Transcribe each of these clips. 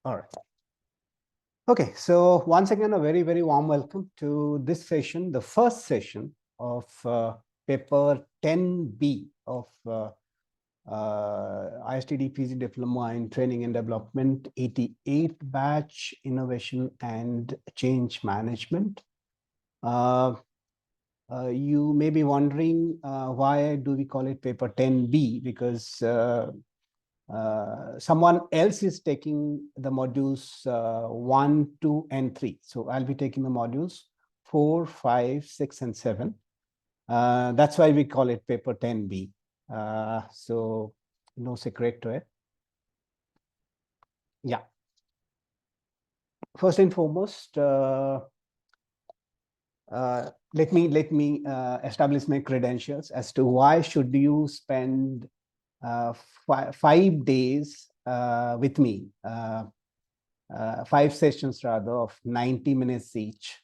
All right. Okay, so once again, a very, very warm welcome to this session, the first session of paper 10B of ISTD PG Diploma in Training and Development, 88 batch, Innovation and Change Management. You may be wondering why do we call it paper 10B, because someone else is taking the modules 1, 2, and 3. So I'll be taking the modules 4, 5, 6, and 7. That's why we call it paper 10B. So no secret to it. Yeah. First and foremost, let me establish my credentials as to why should you spend 5 days with me, 5 sessions rather of 90 minutes each,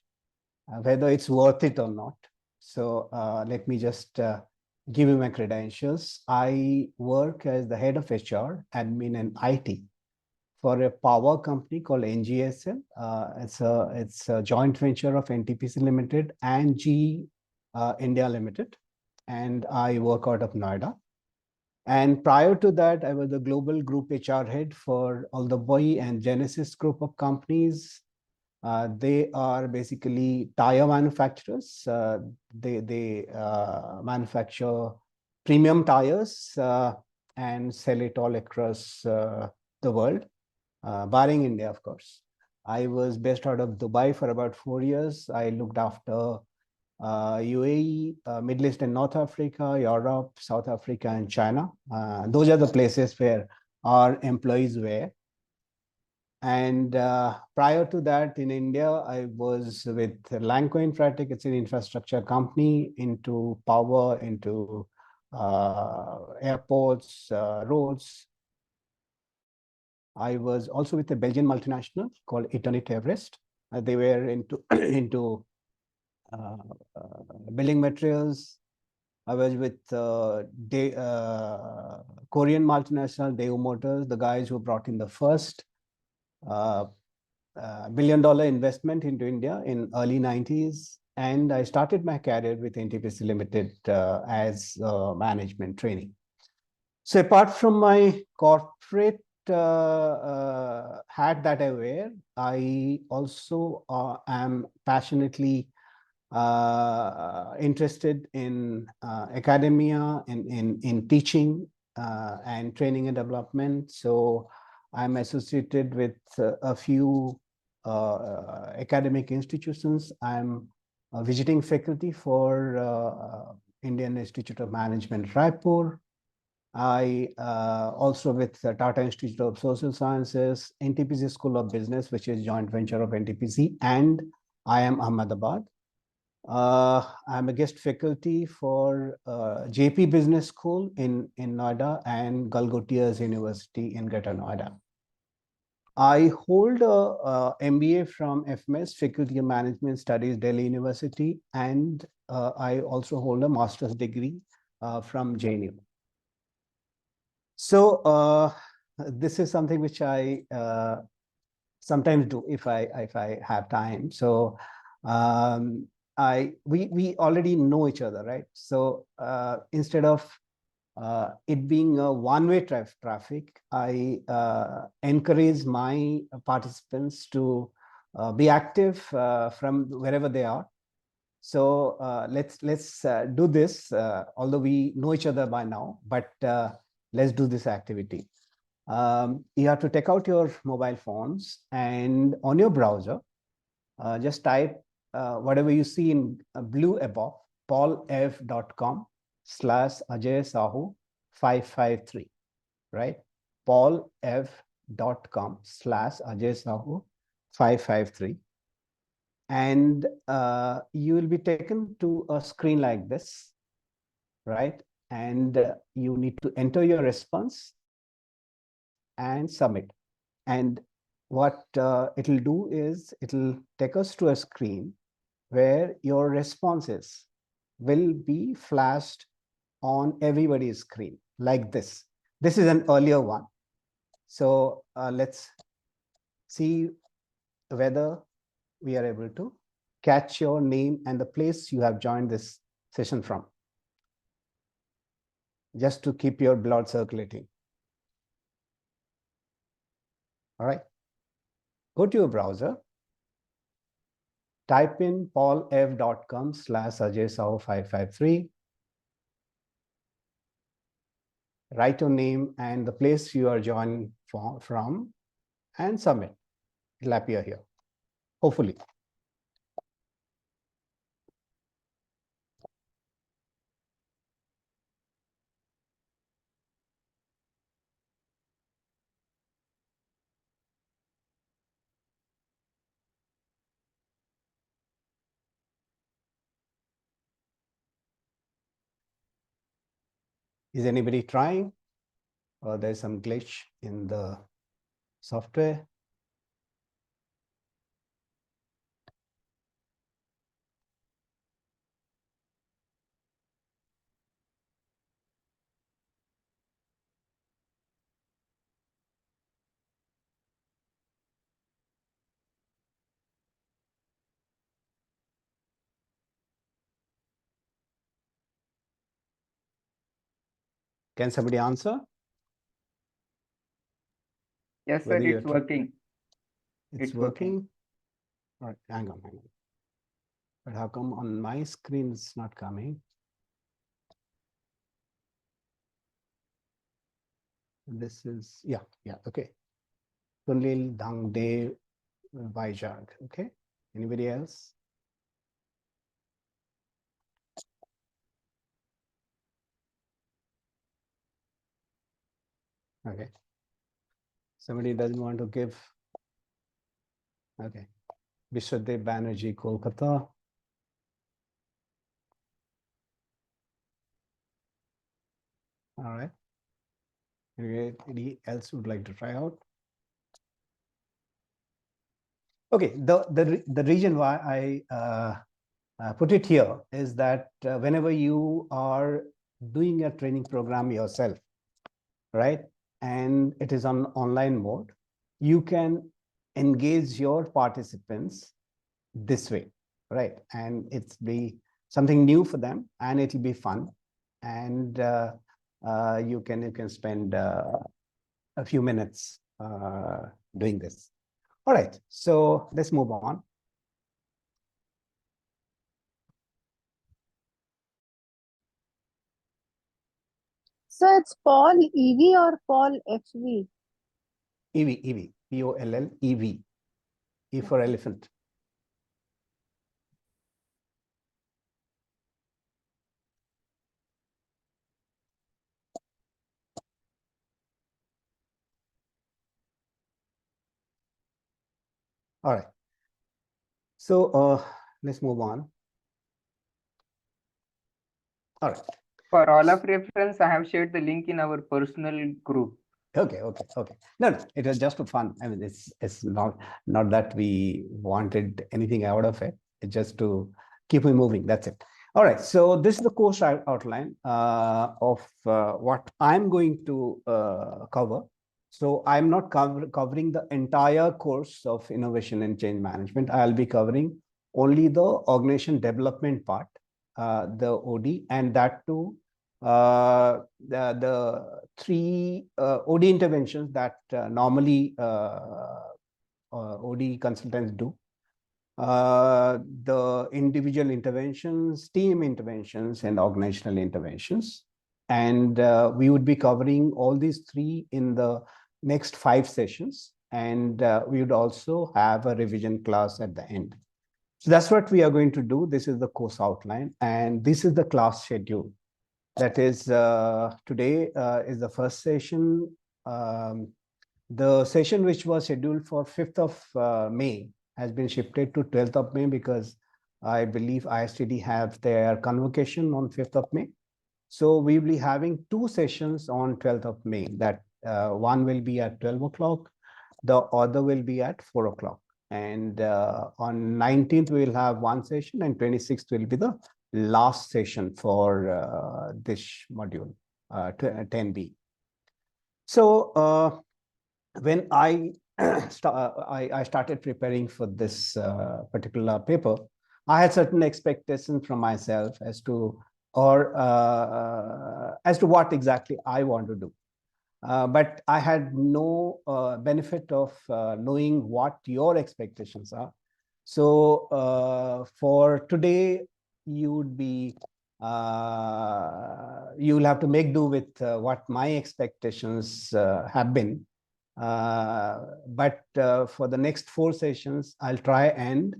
whether it's worth it or not. So let me just give you my credentials. I work as the head of HR, admin, and IT for a power company called NGSL. It's a joint venture of NTPC Limited and GE India Limited, and I work out of Noida. And prior to that, I was the global group HR head for all the Boy and Genesis group of companies. They are basically tire manufacturers. They manufacture premium tires and sell it all across the world, barring India, of course. I was based out of Dubai for about 4 years. I looked after UAE, Middle East and North Africa, Europe, South Africa, and China. Those are the places where our employees were. And prior to that, in India, I was with Lanco Infratech. It's an infrastructure company into power, into airports, roads. I was also with a Belgian multinational called Eternit Everest. They were into into building materials. I was with Korean multinational Daewoo Motors, the guys who brought in the first billion-dollar investment into India in early 90s. And I started my career with NTPC Limited as management training. So apart from my corporate hat that I wear, I also am passionately interested in academia, in teaching and training and development. So I'm associated with a few academic institutions. I'm a visiting faculty for Indian Institute of Management, Raipur. I also with the Tata Institute of Social Sciences, NTPC School of Business, which is joint venture of NTPC, and IIM Ahmedabad. I'm a guest faculty for JP Business School in Noida and Galgotias University in Greater Noida. I hold a MBA from FMS, Faculty of Management Studies, Delhi University, and I also hold a master's degree from JNU. So this is something which I sometimes do if I have time. So we already know each other, right? So instead of it being a one-way traffic, I encourage my participants to be active from wherever they are. So let's do this, although we know each other by now, but let's do this activity. You have to take out your mobile phones and on your browser, just type whatever you see in blue above, paulev.com/Ajaya Sahoo 553, right? paulev.com/Ajaya Sahoo 553. And you will be taken to a screen like this, right? And you need to enter your response and submit. And what it'll do is it'll take us to a screen where your responses will be flashed on everybody's screen like this. This is an earlier one. So let's see whether we are able to catch your name and the place you have joined this session from, just to keep your blood circulating. All right. Go to your browser, type in paulf.com/AjaySahoo553, write your name and the place you are joining from, and submit. It'll appear here, hopefully. Is anybody trying? Or there's some glitch in the software? Can somebody answer? Yes, sir, it's working. It's working. All right, hang on. But how come on my screen it's not coming? This is, yeah, okay. Kunlil Dangde Vaijag, okay. Anybody else? Okay. Somebody doesn't want to give. Okay. Vishwadev Banerjee, Kolkata. All right. Anybody else would like to try out? Okay. The reason why I put it here is that whenever you are doing a training program yourself, right, and it is on online mode, you can engage your participants this way, right? And it's be something new for them, and it'll be fun, and you can spend a few minutes doing this. All right, so let's move on. So it's Paul EV or Paul FV? EV, POLL-EV, E for elephant. All right. So let's move on. All right. For all of reference, I have shared the link in our personal group. Okay. No, it was just for fun. I mean, it's not that we wanted anything out of it. It's just to keep it moving. That's it. All right. So this is the course outline of what I'm going to cover. So I'm not covering the entire course of innovation and change management. I'll be covering only the organization development part, the OD, and that too the three OD interventions that normally OD consultants do. The individual interventions, team interventions, and organizational interventions. And we would be covering all these three in the next 5 sessions. And we would also have a revision class at the end. So that's what we are going to do. This is the course outline, and this is the class schedule. That is, today is the first session. The session which was scheduled for 5th of May has been shifted to 12th of May because I believe ISTD have their convocation on 5th of May. So we will be having 2 sessions on 12th of May. That one will be at 12 o'clock. The other will be at 4 o'clock. And on 19th, we will have 1 session, and 26th will be the last session for this module, 10B. So when I I started preparing for this particular paper, I had certain expectations from myself as to what exactly I want to do. But I had no benefit of knowing what your expectations are. So for today, you'll have to make do with what my expectations have been. But for the next 4 sessions, I'll try and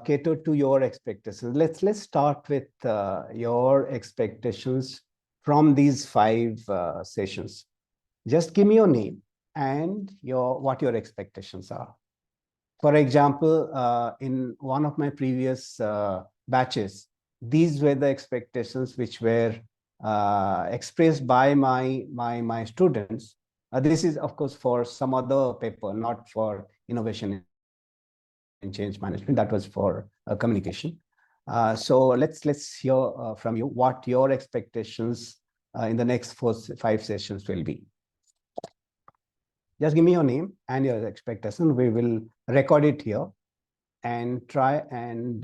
cater to your expectations. Let's start with your expectations from these 5 sessions. Just give me your name and what your expectations are. For example, in one of my previous batches, these were the expectations which were expressed by my students. This is, of course, for some other paper, not for innovation and change management. That was for communication. So let's hear from you what your expectations in the next 5 sessions will be. Just give me your name and your expectation. We will record it here and try and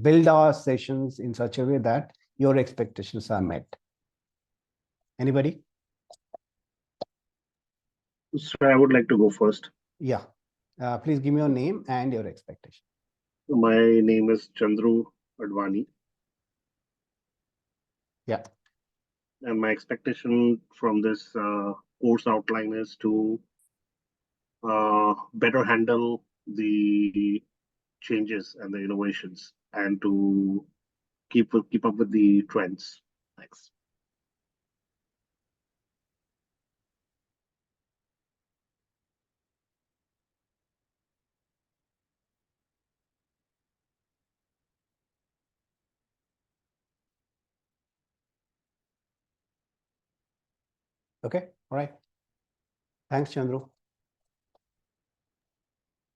build our sessions in such a way that your expectations are met. Anybody? So I would like to go first. Yeah. Please give me your name and your expectation. My name is Chandru Advani. Yeah. And my expectation from this course outline is to better handle the changes and the innovations and to keep up with the trends. Thanks. Okay. All right. Thanks, Chandru.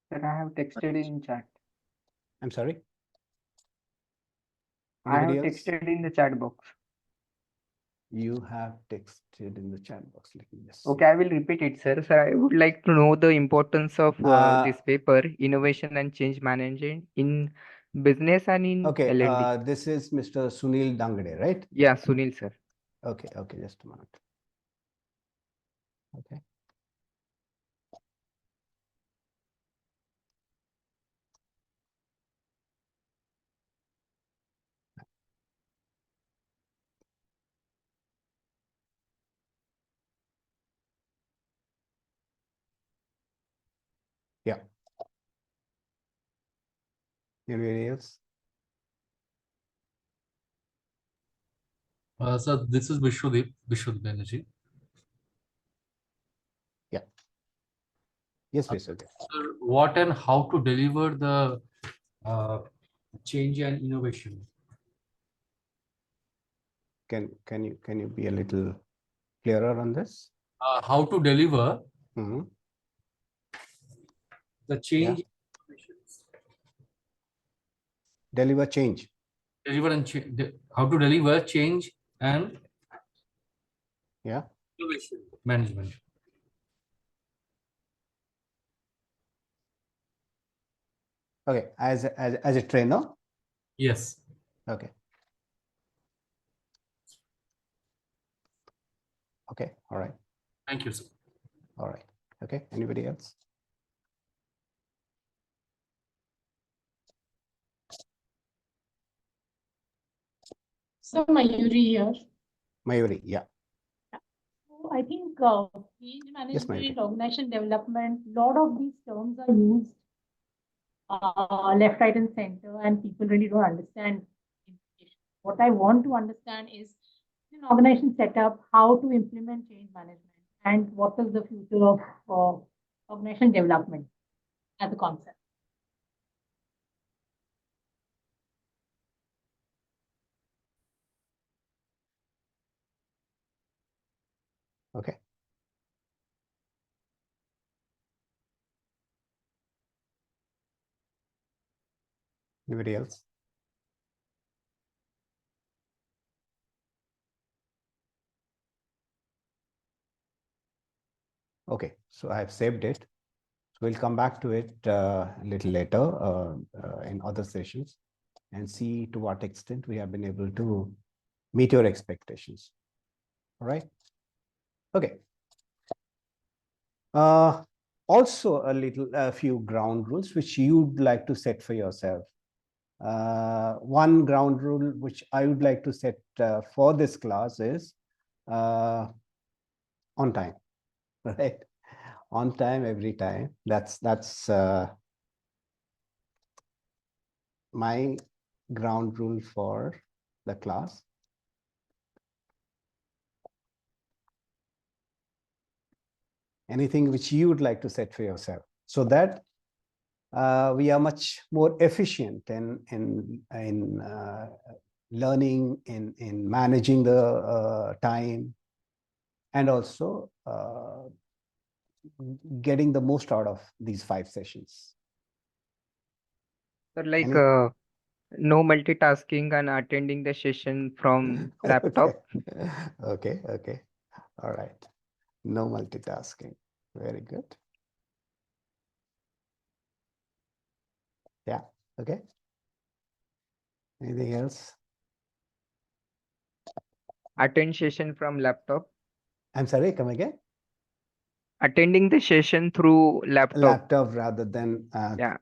Sir, I have texted in chat. I'm sorry. I have Anybody else? texted in the chat box. You have texted in the chat box. Let me just. Okay, I will repeat it, sir. Sir, I would like to know the importance of this paper, innovation and change management in business and in Okay. L&D. This is Mr. Sunil Dangade, right? Yeah, Sunil, sir. Okay. Okay. Just a minute. Okay. Yeah. Anybody else? So this is Vishwadip Banerjee. Yeah. Yes, please. Okay. Sir, what and how to deliver the change and innovation? Can you be a little clearer on this? How to deliver the change? Yeah. Deliver change. Deliver and how to deliver change and innovation management. Okay. As a trainer. Yes. Okay. Okay. All right. Thank you, sir. All right. Okay. Anybody else? So Mayuri here. Mayuri, yeah. So I think change Yes, management, Mayuri. organization development, lot of these terms are used left, right, and center, and people really don't understand implications. What I want to understand is an organization setup, how to implement change management, and what is the future of organization development as a concept. Okay. Anybody else? Okay, so I have saved it. So we'll come back to it a little later in other sessions and see to what extent we have been able to meet your expectations. All right. Okay. Also a few ground rules which you'd like to set for yourself. One ground rule which I would like to set for this class is on time, right? On time, every time. That's my ground rule for the class. Anything which you would like to set for yourself so that we are much more efficient in learning, in managing the time, and also getting the most out of these 5 sessions. So like Any- no multitasking and attending the session from laptop. Okay. Okay. All right. No multitasking. Very good. Yeah. Okay. Anything else? Attend session from laptop. I'm sorry, come again. Attending the session through laptop. Laptop rather than Yeah.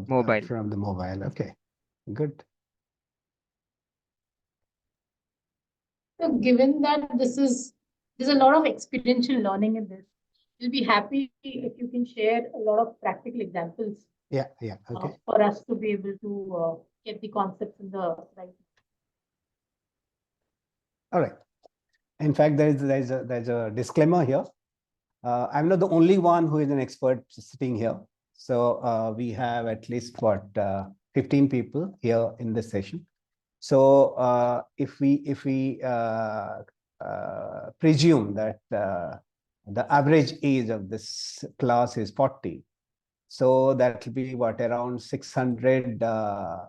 Mobile. from the mobile. Okay, good. So given that there's a lot of experiential learning in this, we'll be happy if you can share a lot of practical examples Yeah. Okay. for us to be able to get the concepts in the right. All right. In fact, there's a disclaimer here. I'm not the only one who is an expert sitting here. So we have at least 15 people here in this session. So if we presume that the average age of this class is 40, so that will be what, around 600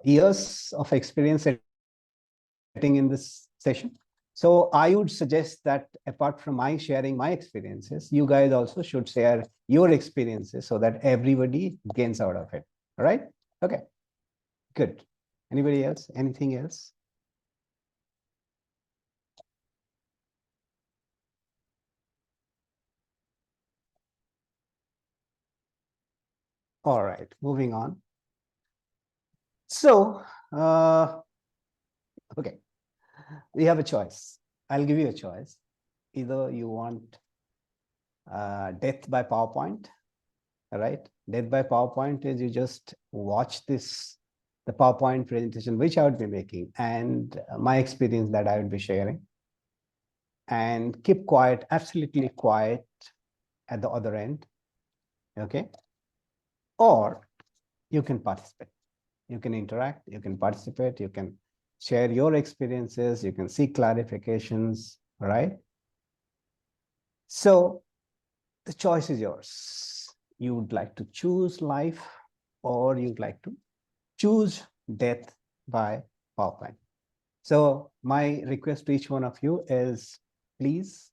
years of experience sitting in this session. So I would suggest that apart from my sharing my experiences, you guys also should share your experiences so that everybody gains out of it. All right? Okay, good. Anybody else? Anything else? All right, moving on. So, okay, we have a choice. I'll give you a choice. Either you want death by PowerPoint, all right? Death by PowerPoint is you just watch the PowerPoint presentation, which I would be making, and my experience that I would be sharing, and keep quiet, absolutely quiet at the other end, okay? Or you can participate. You can interact, you can participate, you can share your experiences, you can seek clarifications, right? So the choice is yours. You would like to choose life, or you'd like to choose death by PowerPoint. So my request to each one of you is, please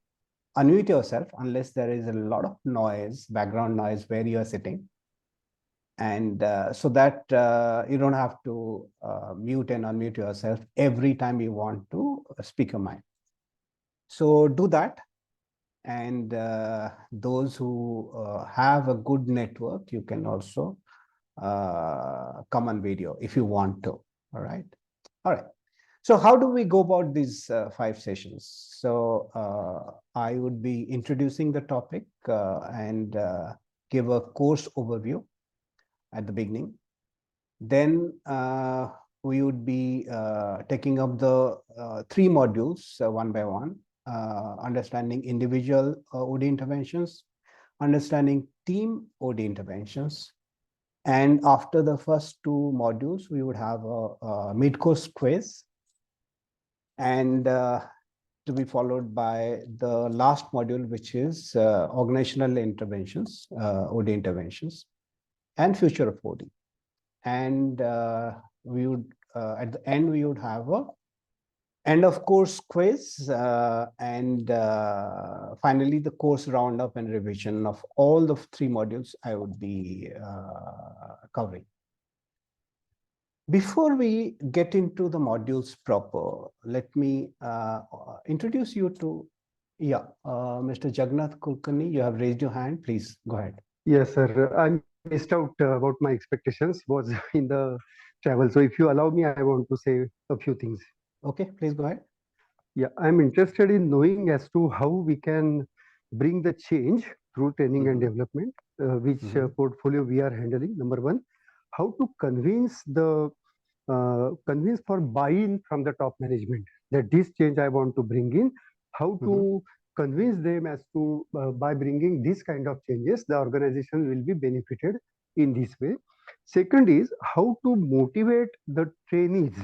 unmute yourself unless there is a lot of noise, background noise where you are sitting. And so that you don't have to mute and unmute yourself every time you want to speak your mind. So do that. And those who have a good network, you can also come on video if you want to. All right. All right. So how do we go about these 5 sessions? So I would be introducing the topic and give a course overview at the beginning. Then we would be taking up the 3 modules one by one, understanding individual OD interventions, understanding team OD interventions. And after the first 2 modules, we would have a mid-course quiz, and to be followed by the last module, which is organizational interventions, OD interventions, and future of OD. And we would at the end we would have a And of course, quiz, and finally the course roundup and revision of all the 3 modules I would be covering. Before we get into the modules proper, let me introduce you to, Mr. Jagannath Kulkarni, you have raised your hand. Please go ahead. Yes, sir. I missed out about my expectations was in the travel. So if you allow me, I want to say a few things. Okay, please go ahead. Yeah, I'm interested in knowing as to how we can bring the change through training and development, which portfolio we are handling. Number one, how to convince for buy-in from the top management that this change I want to bring in. How to convince them as to by bringing this kind of changes, the organization will be benefited in this way. Second is how to motivate the trainees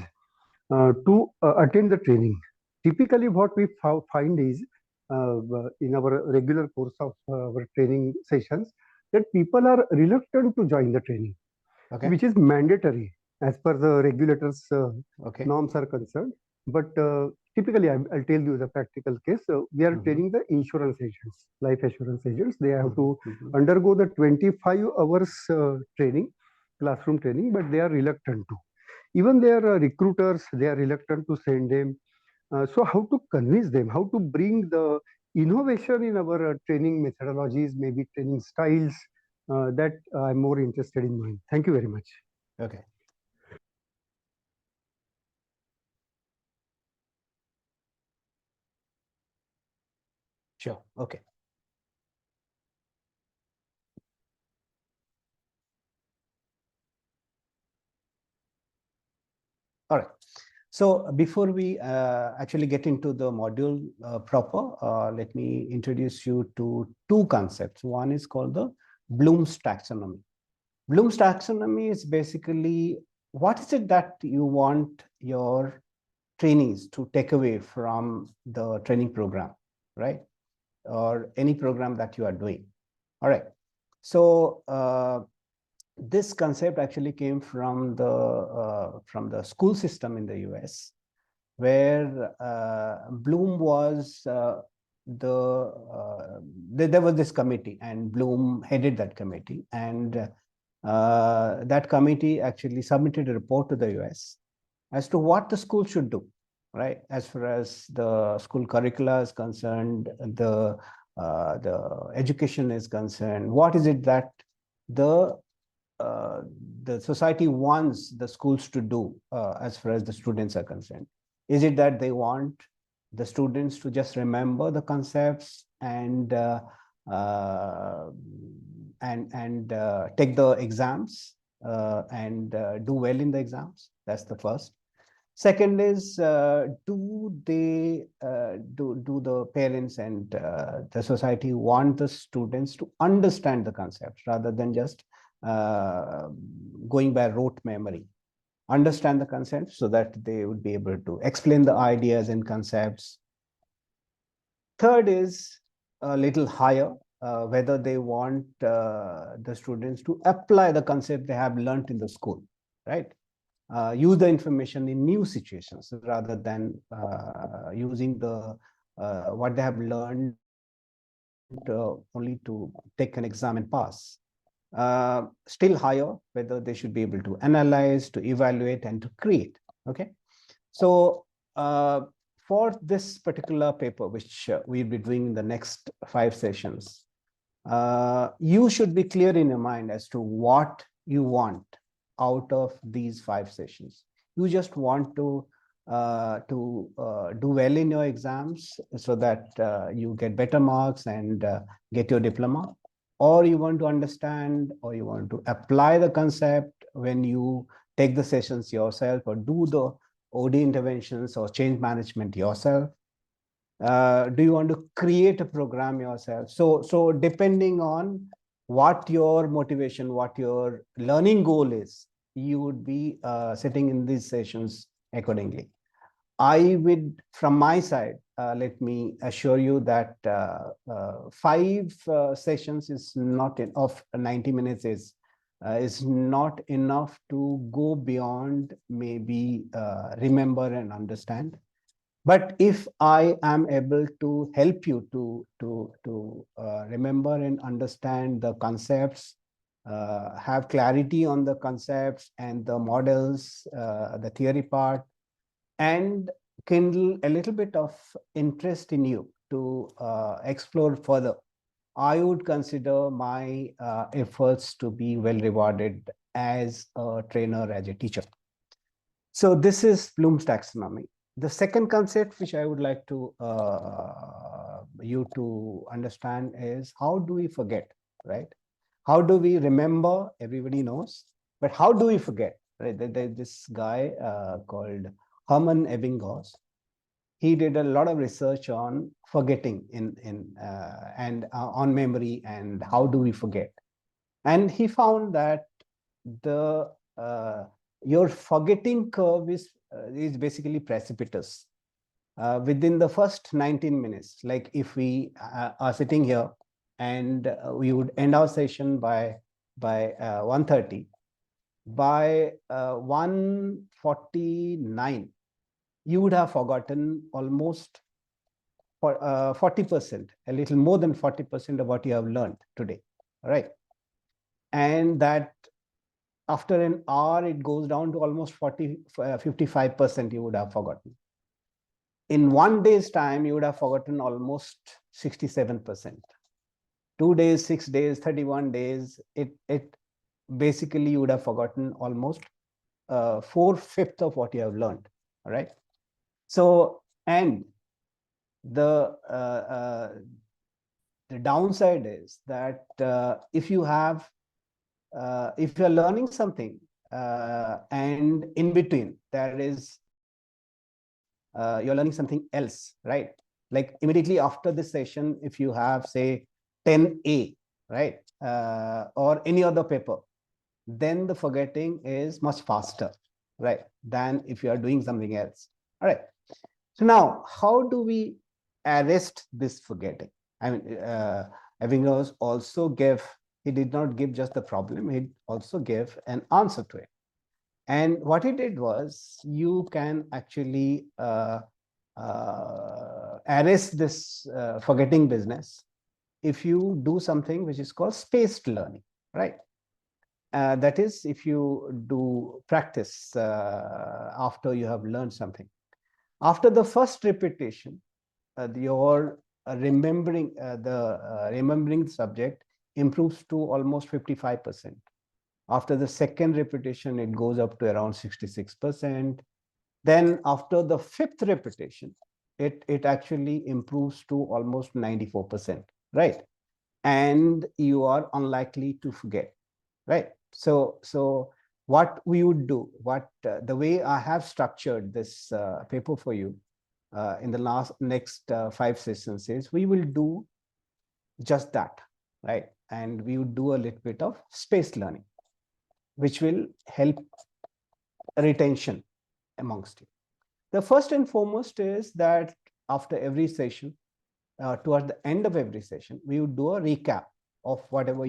to attend the training. Typically, what we find is in our regular course of our training sessions that people are reluctant to join the training, which is mandatory as per the regulators' norms are concerned. But typically, I'll tell you the practical case. We are training the insurance agents, life assurance agents. They have to undergo the 25 hours training, classroom training, but they are reluctant to. Even their recruiters, they are reluctant to send them. So how to convince them, how to bring the innovation in our training methodologies, maybe training styles, that I'm more interested in knowing. Thank you very much. Okay. Sure. Okay. All right. So before we actually get into the module proper, let me introduce you to 2 concepts. One is called the Bloom's taxonomy. Bloom's taxonomy is basically what is it that you want your trainees to take away from the training program, right? Or any program that you are doing. All right. So this concept actually came from the school system in the US, where Bloom was there was this committee, and Bloom headed that committee, and that committee actually submitted a report to the US as to what the school should do, right? As far as the school curricula is concerned, the education is concerned, what is it that the society wants the schools to do as far as the students are concerned? Is it that they want the students to just remember the concepts and take the exams and do well in the exams? That's the first. Second is, do the parents and the society want the students to understand the concepts rather than just going by rote memory? Understand the concepts so that they would be able to explain the ideas and concepts. Third is a little higher, whether they want the students to apply the concept they have learned in the school, right? Use the information in new situations rather than using the what they have learned only to take an exam and pass. Still higher, whether they should be able to analyze, to evaluate, and to create. Okay, so for this particular paper, which we'll be doing in the next 5 sessions, you should be clear in your mind as to what you want out of these 5 sessions. You just want to do well in your exams so that you get better marks and get your diploma, or you want to understand, or you want to apply the concept when you take the sessions yourself, or do the OD interventions or change management yourself. Do you want to create a program yourself? So depending on what your motivation, what your learning goal is, you would be sitting in these sessions accordingly. I would, from my side, let me assure you that 5 sessions is not of 90 minutes is not enough to go beyond maybe remember and understand. But if I am able to help you to remember and understand the concepts, have clarity on the concepts and the models, the theory part, and kindle a little bit of interest in you to explore further, I would consider my efforts to be well rewarded as a trainer, as a teacher. So this is Bloom's taxonomy. The second concept which I would like to you to understand is, how do we forget, right? How do we remember? Everybody knows, but how do we forget? Right? This guy called Hermann Ebbinghaus, he did a lot of research on forgetting and on memory and how do we forget. And he found that the your forgetting curve is basically precipitous. Within the first 19 minutes, like if we are sitting here and we would end our session by 1:30, by 1:49, you would have forgotten almost 40%, a little more than 40% of what you have learned today, right? And that after an hour, it goes down to almost 55% you would have forgotten. In 1 day's time, you would have forgotten almost 67%. 2 days, 6 days, 31 days, it basically you would have forgotten almost 4/5 of what you have learned, all right? So, and the downside is that if you have if you're learning something and in between there is you're learning something else, right? Like immediately after this session, if you have say 10A, right, or any other paper, then the forgetting is much faster, right, than if you are doing something else. All right. So now, how do we arrest this forgetting? I mean, Ebbinghaus also gave, he did not give just the problem, he also gave an answer to it. And what he did was, you can actually arrest this forgetting business if you do something which is called spaced learning, right? That is, if you do practice after you have learned something. After the first repetition, your remembering the subject improves to almost 55%. After the second repetition, it goes up to around 66%. Then after the fifth repetition, it actually improves to almost 94%, right? And you are unlikely to forget, right? So what we would do, the way I have structured this paper for you in the next 5 sessions is, we will do just that, right? And we would do a little bit of spaced learning, which will help retention amongst you. The first and foremost is that after every session, towards the end of every session, we would do a recap of whatever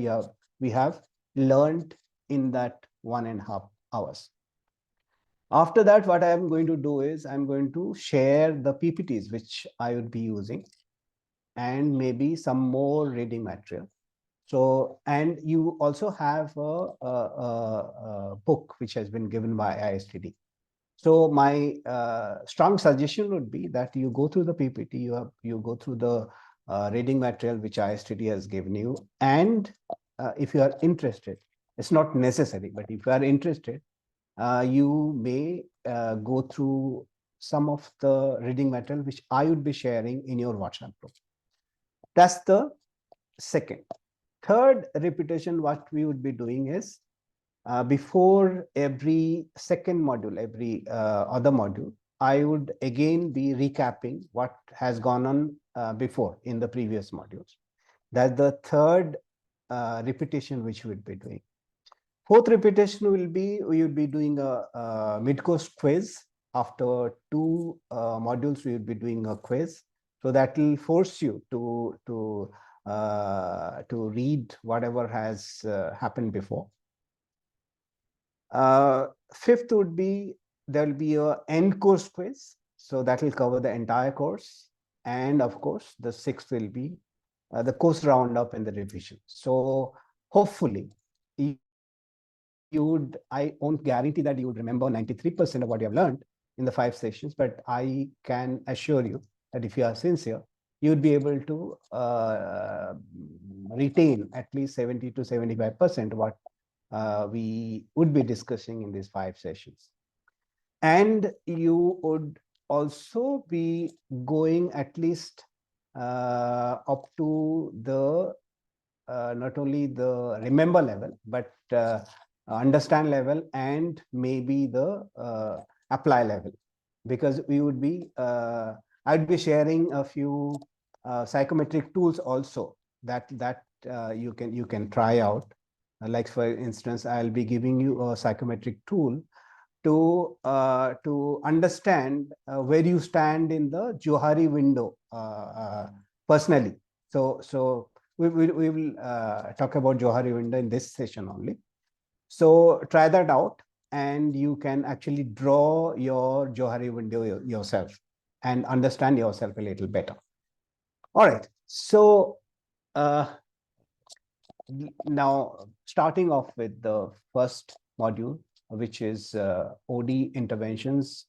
we have learned in that 1.5 hours. After that, what I am going to do is, I'm going to share the PPTs which I would be using, and maybe some more reading material. So, and you also have a book which has been given by ISTD. So my strong suggestion would be that you go through the PPT, you go through the reading material which ISTD has given you, and if you are interested, it's not necessary, but if you are interested, you may go through some of the reading material which I would be sharing in your WhatsApp group. That's the second. Third repetition, what we would be doing is, before every second module, every other module, I would again be recapping what has gone on before in the previous modules. That's the third repetition which we would be doing. Fourth repetition will be, we will be doing a mid-course quiz. After 2 modules, we will be doing a quiz. So that will force you to read whatever has happened before. Fifth would be, there will be a end course quiz, So that will cover the entire course. And of course, the sixth will be the course roundup and the revision. So hopefully, I won't guarantee that you would remember 93% of what you have learned in the 5 sessions, but I can assure you that if you are sincere, you would be able to retain at least 70 to 75% what we would be discussing in these 5 sessions. And you would also be going at least up to the not only the remember level, but understand level and maybe the apply level, because we would be I'd be sharing a few psychometric tools also that you can try out. Like for instance, I'll be giving you a psychometric tool to understand where you stand in the Johari window personally. So we will talk about Johari window in this session only. So try that out, and you can actually draw your Johari window yourself and understand yourself a little better. All right. So now starting off with the first module, which is OD interventions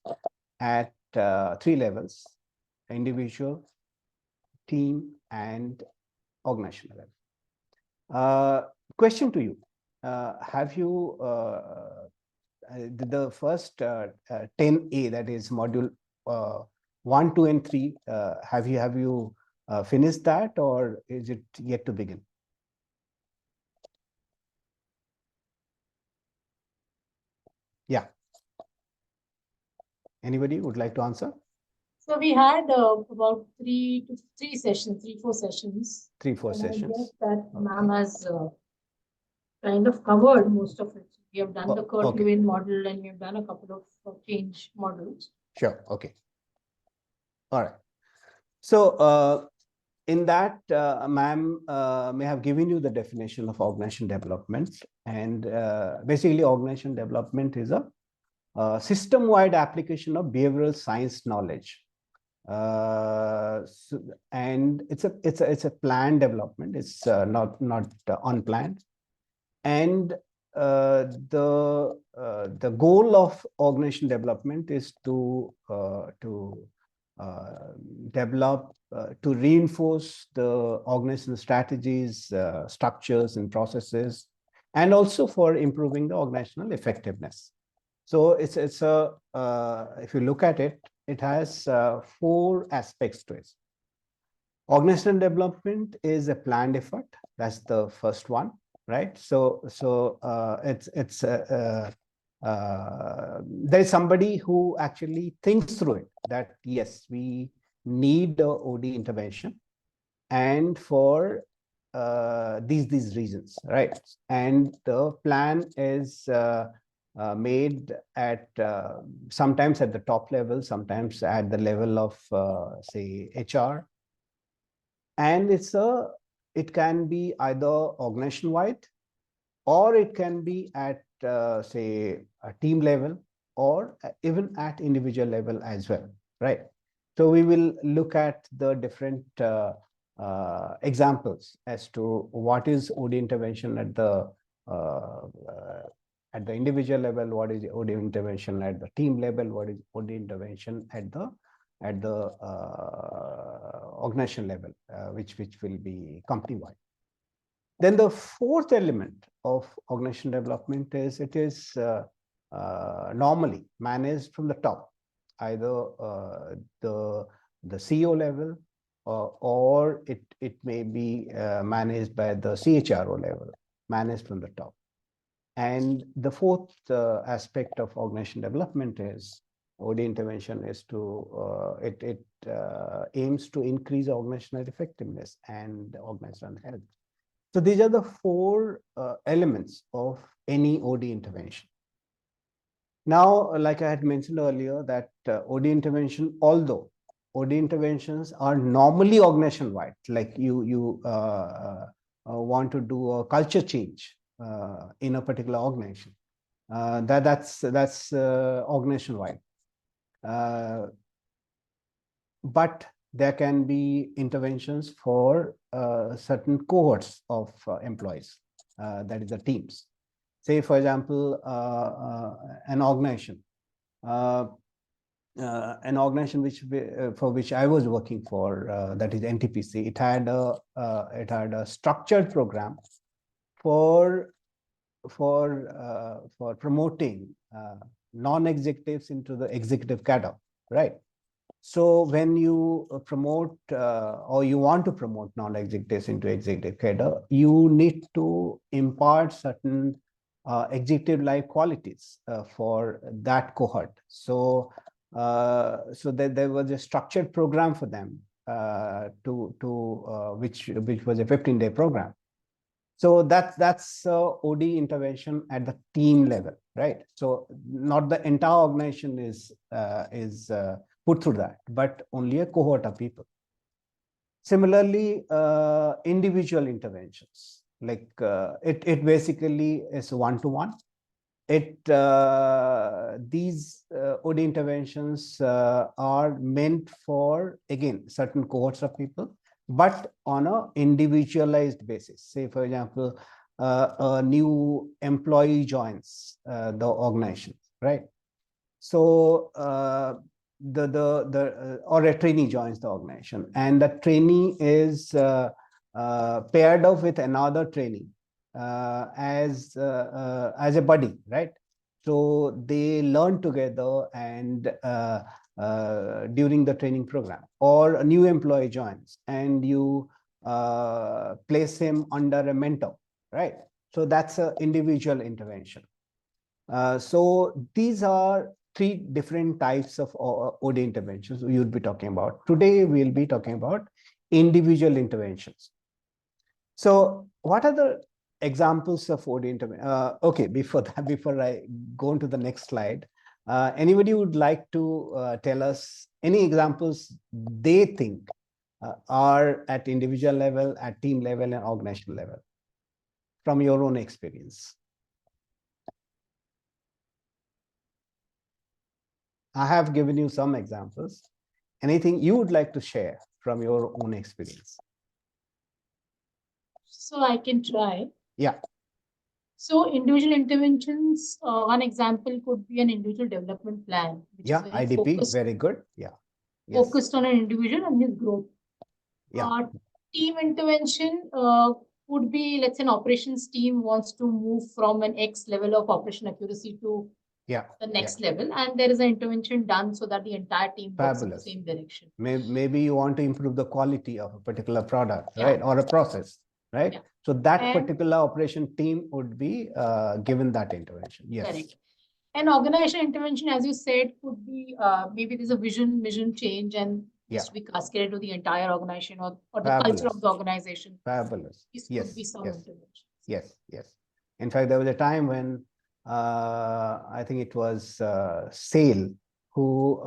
at 3 levels: individual, team, and organizational level. Question to you. Have you the first 10A, that is module 1, 2, and 3, have you finished that, or is it yet to begin? Yeah. Anybody would like to answer? So we had about 3 sessions, 3-4 sessions. 3-4 And sessions. I guess that Okay. ma'am has kind of covered most of it. We have done the Kurt-Lewin model, and we've done a couple of change models. Sure. Okay. All right. So in that, ma'am may have given you the definition of organization development. And basically, organization development is a system-wide application of behavioral science knowledge. And it's a planned development. It's not unplanned. And the goal of organization development is to develop, to reinforce the organizational strategies, structures, and processes, and also for improving the organizational effectiveness. So it's a if you look at it, it has 4 aspects to it. Organizational development is a planned effort. That's the first one, right? So there's somebody who actually thinks through it, that yes, we need the OD intervention, and for these reasons, right? And the plan is made at sometimes at the top level, sometimes at the level of say HR, and it can be either organization wide, or it can be at say a team level, or even at individual level as well, right? So we will look at the different examples as to what is OD intervention at the individual level, what is OD intervention at the team level, what is OD intervention at the organization level, which will be company wide. Then the fourth element of organization development is it is normally managed from the top, either the CEO level, or it may be managed by the CHRO level, managed from the top. And the fourth aspect of organization development is OD intervention is to it aims to increase organizational effectiveness and organizational health. So these are the 4 elements of any OD intervention. Now, like I had mentioned earlier, that OD intervention, although OD interventions are normally organization wide, like you want to do a culture change in a particular organization, that's organization wide. but there can be interventions for certain cohorts of employees, that is the teams. Say, for example, an organization for which I was working for, that is NTPC. It had a structured program for promoting non-executives into the executive cadre, right? So when you promote or you want to promote non-executives into executive cadre, you need to impart certain executive-like qualities for that cohort. So there was a structured program for them which was a 15-day program. So that's OD intervention at the team level, right? So not the entire organization is put through that, but only a cohort of people. Similarly, individual interventions, like it basically is one-to-one. These OD interventions are meant for, again, certain cohorts of people, but on a individualized basis. Say, for example, a new employee joins the organization, right? So or a trainee joins the organization, and the trainee is paired off with another trainee as a buddy, right? So they learn together and during the training program, or a new employee joins and you place him under a mentor, right? So that's an individual intervention. So these are three different types of OD interventions we would be talking about. Today, we'll be talking about individual interventions. So what are the examples of OD intervention? Okay, before I go on to the next slide, anybody would like to tell us any examples they think are at individual level, at team level, and organizational level from your own experience? I have given you some examples. Anything you would like to share from your own experience? So I can try. Yeah. So individual interventions, one example could be an individual development plan. Which Yeah, is very IDP, focused, very good. Yeah. Yes. focused on an individual and his growth. Yeah. Team intervention would be, let's say, an operations team wants to move from an X level of operation accuracy to the next level, and there is an intervention done so that the entire team works in the same direction. Maybe you want to improve the quality of a particular product, right? Or a process, right? Yeah. So that particular operation team would be given that intervention. Yes. Correct. An organizational intervention, as you said, could be maybe there's a mission change and needs to be cascaded to the entire organization or the culture of the organization. Fabulous. This could be some intervention. Yes, yes. In fact, there was a time when I think it was SAIL who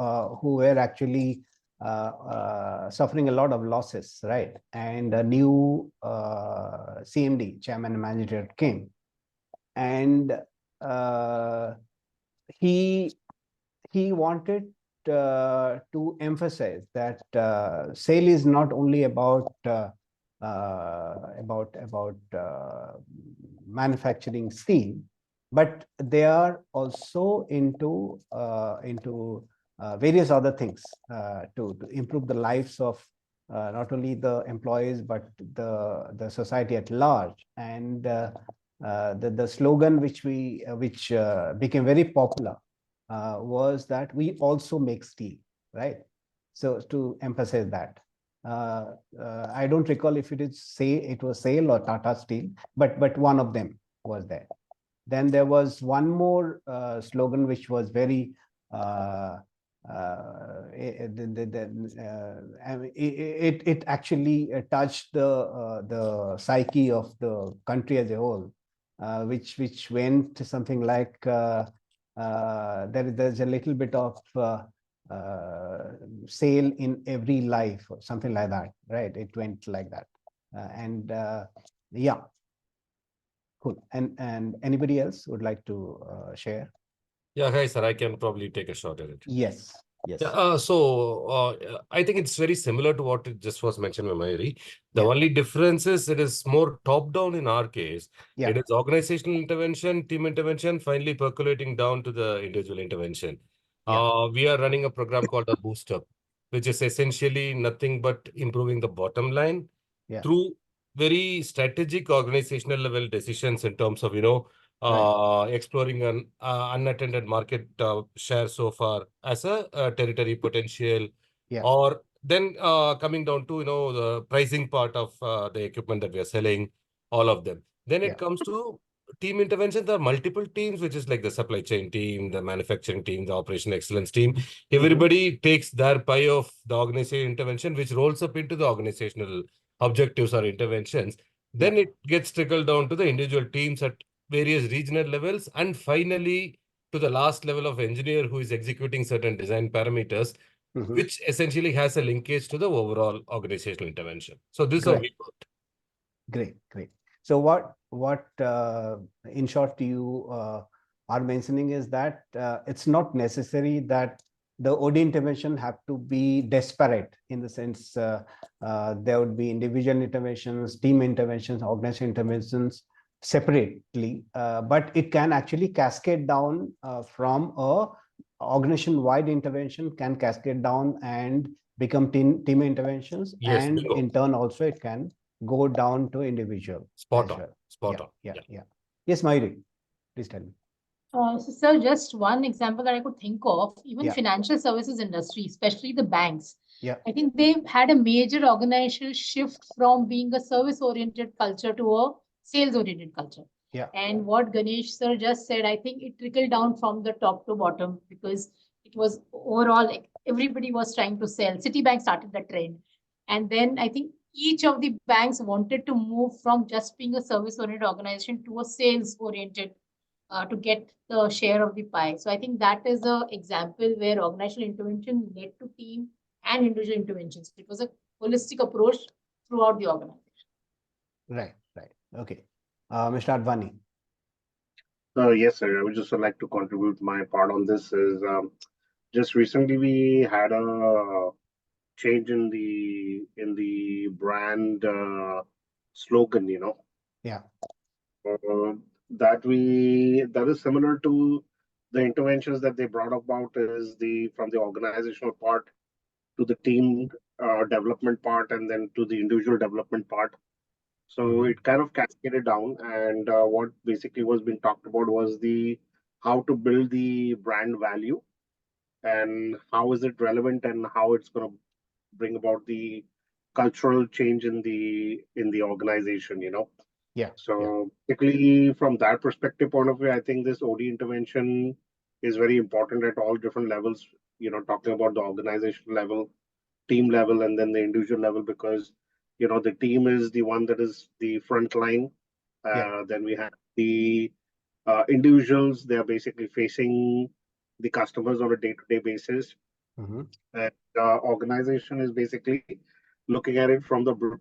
were actually suffering a lot of losses, right? And a new CMD, Chairman and Managing Director, came, and he wanted to emphasize that SAIL is not only about manufacturing steel, but they are also into various other things to improve the lives of not only the employees but the society at large. And the slogan which became very popular was that we also make steel, right? So to emphasize that. I don't recall if it was SAIL or Tata Steel, but one of them was there. Then there was one more slogan which was very it actually touched the psyche of the country as a whole, which went to something like there's a little bit of SAIL in every life or something like that, right? It went like that. Yeah, cool. And anybody else would like to share? Yeah, hi sir, I can probably take a shot at it. Yes. Yes. I think it's very similar to what it just was mentioned by Mayuri. The Yeah. only difference is it is more top-down in our case. Yeah. It is organizational intervention, team intervention, finally percolating down to the individual intervention. Yeah. We are running a program called a Boost Up, which is essentially nothing but improving the bottom line Yeah. through very strategic organizational level decisions in terms of, exploring an unattended market share so far as a territory potential, Yeah. or then coming down to, the pricing part of the equipment that we are selling, all of them. Then Yeah. it comes to team intervention. There are multiple teams, which is like the supply chain team, the manufacturing team, the operation excellence team. Everybody takes their pie of the organizational intervention, which rolls up into the organizational objectives or interventions. Then it gets trickled down to the individual teams at various regional levels, and finally to the last level of engineer who is executing certain design parameters, which essentially has a linkage to the overall organizational intervention. So this is how we work. Great, great. So what in short you are mentioning is that it's not necessary that the OD intervention have to be disparate, in the sense there would be individual interventions, team interventions, organizational interventions separately, but it can actually cascade down from a organization-wide intervention, can cascade down and become team interventions, Yes, and bingo. in turn also it can go down to individual. Spot as on. well. Spot on. Yeah. Yes, Mayuri, please tell me. So, sir, just one example that I could think of, even Yeah. financial services industry, especially the banks. Yeah. I think they've had a major organizational shift from being a service-oriented culture to a sales-oriented culture. Yeah. And what Ganesh sir just said, I think it trickled down from the top to bottom, because it was overall like everybody was trying to sell. Citibank started the trend. And then I think each of the banks wanted to move from just being a service-oriented organization to a sales-oriented to get the share of the pie. So I think that is an example where organizational intervention led to team and individual interventions. It was a holistic approach throughout the organization. Right. Okay. Mr. Advani. Yes, sir. I would just like to contribute my part on this. Is just recently we had a change in the brand slogan. Yeah. Uh, that is similar to the interventions that they brought about, is the from the organizational part to the team development part, and then to the individual development part. So it kind of cascaded down, and what basically was being talked about was the how to build the brand value, and how is it relevant, and how it's going to bring about the cultural change in the organization. Yeah. So particularly from that perspective point of view, I think this OD intervention is very important at all different levels, talking about the organizational level, team level, and then the individual level, because the team is the one that is the front line. Then we have the individuals. They are basically facing the customers on a day-to-day basis, and organization is basically looking at it from the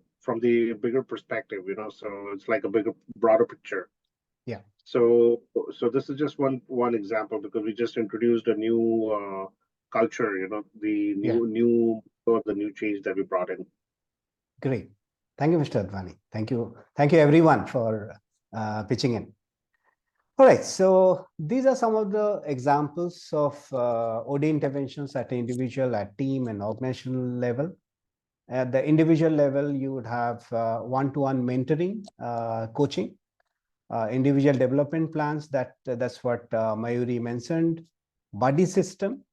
bigger perspective. So it's like a bigger, broader picture. Yeah. So this is just one example, because we just introduced a new culture. The new change that we brought in. Great. Thank you, Mr. Advani. Thank you everyone for pitching in. All right, so these are some of the examples of OD interventions at individual, at team, and organizational level. At the individual level, you would have one-to-one mentoring, coaching, individual development plans. That's what Mayuri mentioned. Buddy system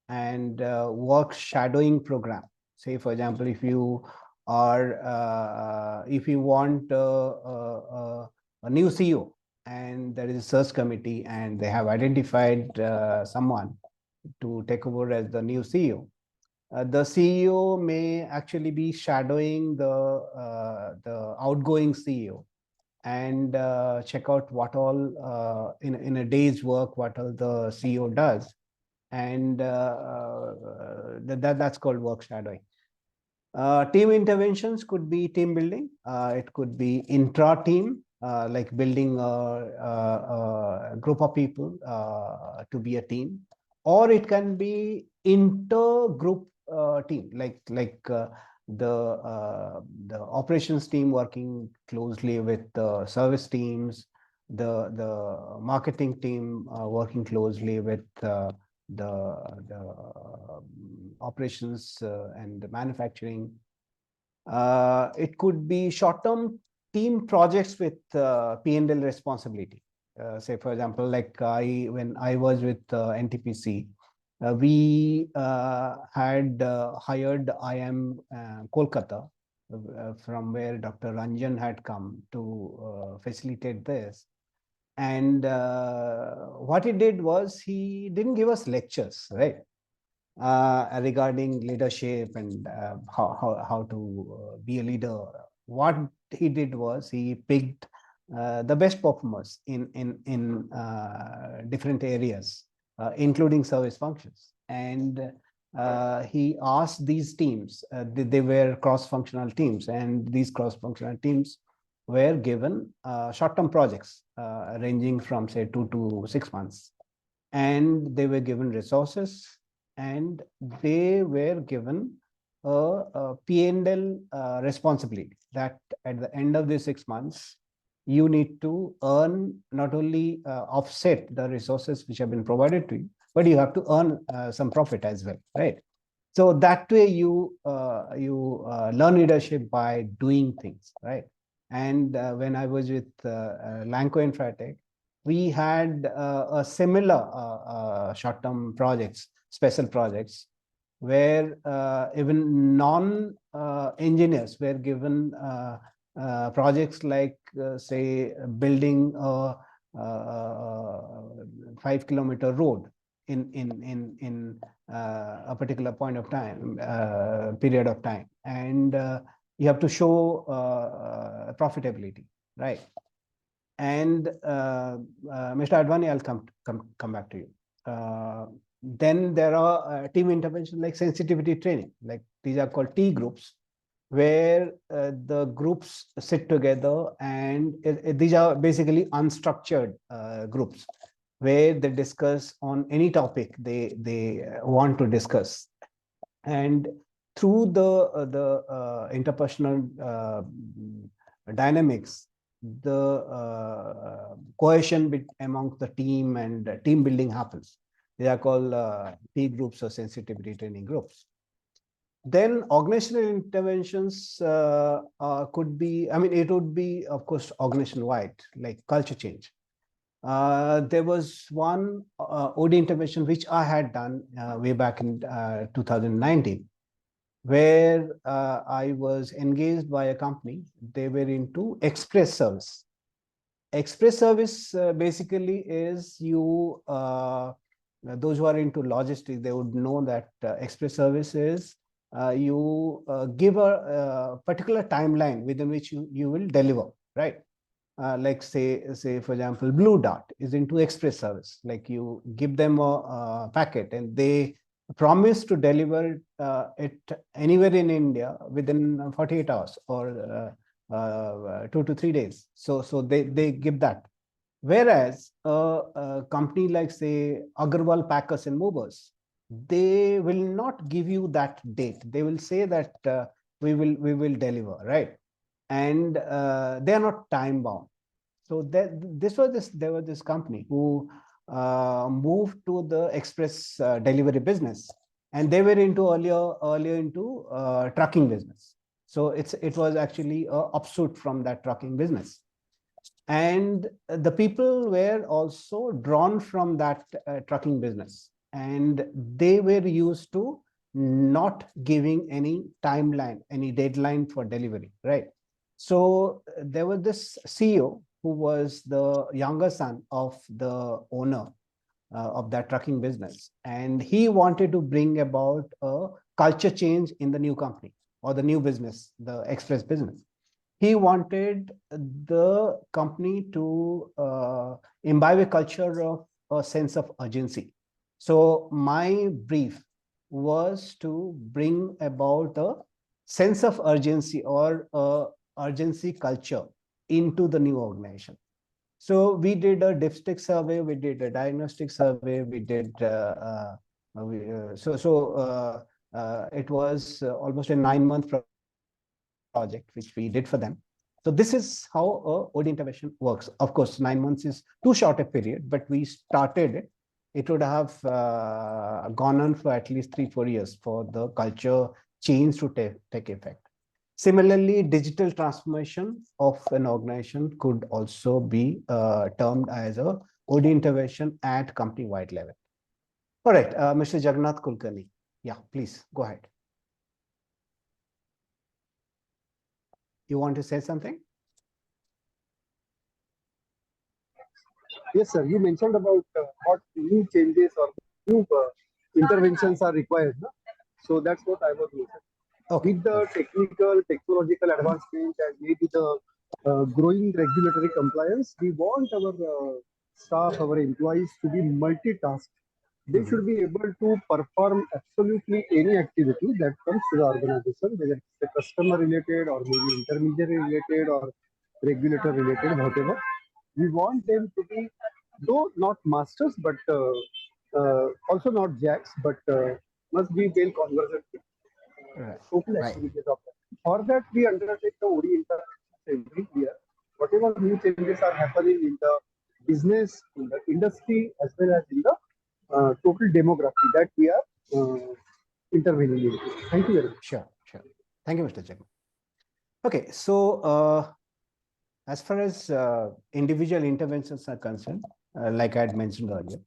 and work shadowing program. Say, for example, if you want a new CEO, and there is a search committee, and they have identified someone to take over as the new CEO. The CEO may actually be shadowing the outgoing CEO, and check out what all in a day's work, what all the CEO does, and that's called work shadowing. Team interventions could be team building. It could be intra-team, like building a group of people to be a team. or it can be inter-group team, like the operations team working closely with the service teams, the marketing team working closely with the operations and the manufacturing. It could be short-term team projects with P&L responsibility. Say, for example, like when I was with NTPC, we had hired IIM Kolkata, from where Dr. Ranjan had come to facilitate this. And what he did was he didn't give us lectures, right? Regarding leadership and how to be a leader. What he did was he picked the best performers in different areas, including service functions, and he asked these teams. They were cross-functional teams, and these cross-functional teams were given short-term projects ranging from say 2 to 6 months, and they were given resources, and they were given a P&L responsibility that at the end of the 6 months, you need to earn, not only offset the resources which have been provided to you, but you have to earn some profit as well, right? So that way you learn leadership by doing things, right? And when I was with Lanco Infratech, we had a similar short-term projects, special projects, where even non-engineers were given projects like, say, building a 5-kilometer road in a particular point of time, period of time, and you have to show profitability, right? And Mr. Advani, I'll come back to you. Then there are team interventions like sensitivity training, like these are called T groups, where the groups sit together, and these are basically unstructured groups where they discuss on any topic they want to discuss, and through the interpersonal dynamics, the cohesion amongst the team and team building happens. They are called T groups or sensitivity training groups. Then organizational interventions could be, I mean, it would be, of course, organization-wide, like culture change. There was one OD intervention which I had done way back in 2019, where I was engaged by a company. They were into express service. Express service basically is you, those who are into logistics, they would know that express service is you give a particular timeline within which you will deliver, right? Like say for example, Blue Dart is into express service. Like you give them a packet and they promise to deliver it anywhere in India within 48 hours or 2 to 3 days. So they give that. Whereas a company like say Agarwal Packers and Movers, they will not give you that date. They will say that we will deliver, right? And they are not time bound. So there was this company who moved to the express delivery business, and they were into earlier into trucking business. So it was actually a upsuit from that trucking business, and the people were also drawn from that trucking business, and they were used to not giving any timeline, any deadline for delivery, right? So there was this CEO who was the younger son of the owner of that trucking business, and he wanted to bring about a culture change in the new company or the new business, the express business. He wanted the company to imbibe a culture of a sense of urgency. So my brief was to bring about a sense of urgency or urgency culture into the new organization. So we did a dipstick survey, we did a diagnostic survey, we did it was almost a 9-month project which we did for them. So this is how a OD intervention works. Of course, 9 months is too short a period, but we started it. It would have gone on for at least 3-4 years for the culture change to take effect. Similarly, digital transformation of an organization could also be termed as a OD intervention at company-wide level. All right, Mr. Jagannath Kulkarni. Yeah, please go ahead. You want to say something? Yes, sir. You mentioned about what new changes or new interventions are required. No? So that's what I was mentioning. Okay. With the technical, technological advancement and maybe the growing regulatory compliance, we want our staff, our employees to be multitask. They should be able to perform absolutely any activity that comes to the organization, whether it's a customer related or maybe intermediary related or regulator related, whatever. We want them to be, though not masters, but also not jacks, but must be well conversant with total activities of that. For that, we undertake the OD interventions every year. Whatever new changes are happening in the business, in the industry, as well as in the total demography that we are intervening in. Thank you very much. Sure. Thank you, Mr. Jagan. Okay, so as far as individual interventions are concerned, like I had mentioned earlier,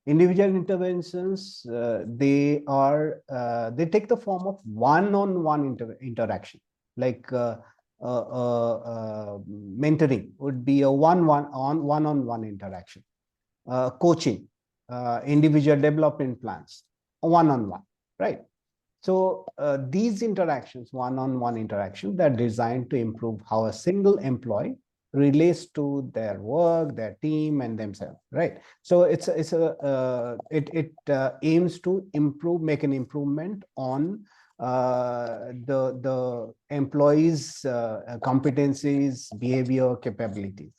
individual interventions, they take the form of one-on-one interaction, like mentoring would be a one-on-one interaction, coaching, individual development plans, one-on-one, right? So these interactions, one-on-one interactions, they're designed to improve how a single employee relates to their work, their team, and themselves, right? So it aims to make an improvement on the employees' competencies, behavior, capabilities.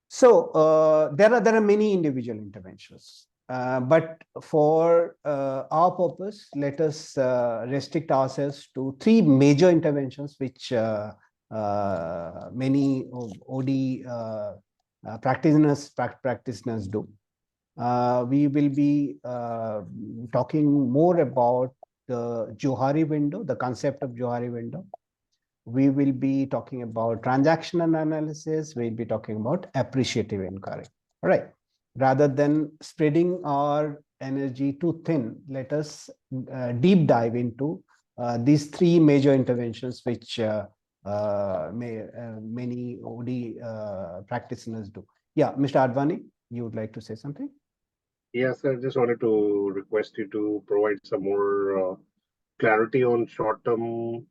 So there are many individual interventions. But for our purpose, let us restrict ourselves to 3 major interventions which many OD practitioners do. We will be talking more about the Johari window, the concept of Johari window. We will be talking about transactional analysis. We'll be talking about appreciative inquiry. All right. Rather than spreading our energy too thin, let us deep dive into these 3 major interventions which many OD practitioners do. Yeah, Mr. Advani, you would like to say something? Yes, I just wanted to request you to provide some more clarity on short-term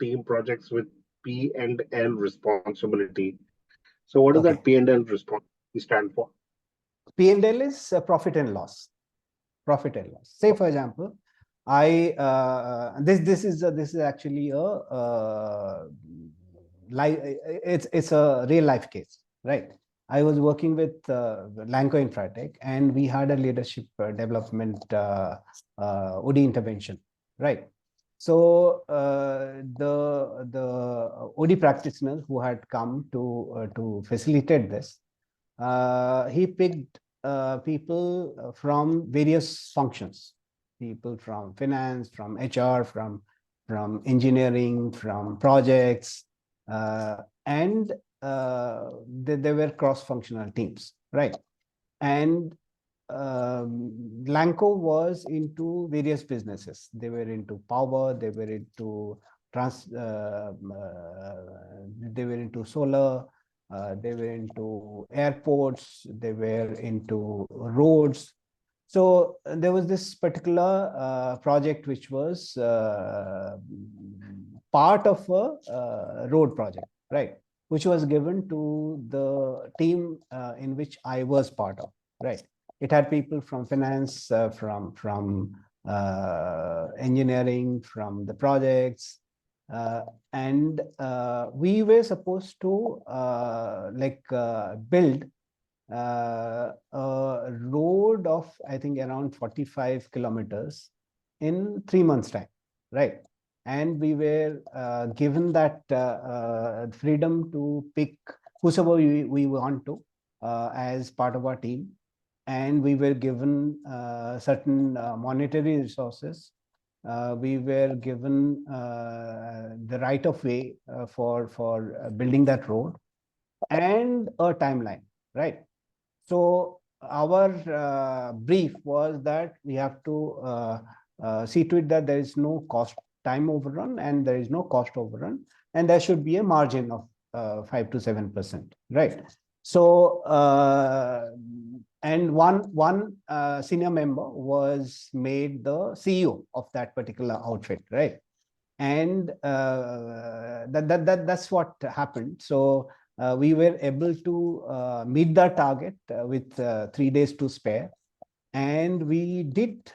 team projects with P&L responsibility. So what does that P&L responsibility stand for? P&L is profit and loss. Profit and loss. Say, for example, this is actually it's a real life case, right? I was working with Lanco Infratech, and we had a leadership development OD intervention, right? So the OD practitioner who had come to facilitate this, he picked people from various functions, people from finance, from HR, from engineering, from projects, and they were cross-functional teams, right? And Lanco was into various businesses. They were into power, they were into solar, they were into airports, they were into roads. So there was this particular project which was part of a road project, right? Which was given to the team in which I was part of, right? It had people from finance, from engineering, from the projects, And we were supposed to build a road of, I think, around 45 kilometers in 3 months' time, right? And we were given that freedom to pick whosoever we want to as part of our team. And we were given certain monetary resources. We were given the right of way for building that road and a timeline, right? So our brief was that we have to see to it that there is no time overrun and there is no cost overrun, and there should be a margin of 5 to 7%, right? So and one senior member was made the CEO of that particular outfit, right? And that's what happened. So we were able to meet the target with 3 days to spare. And we did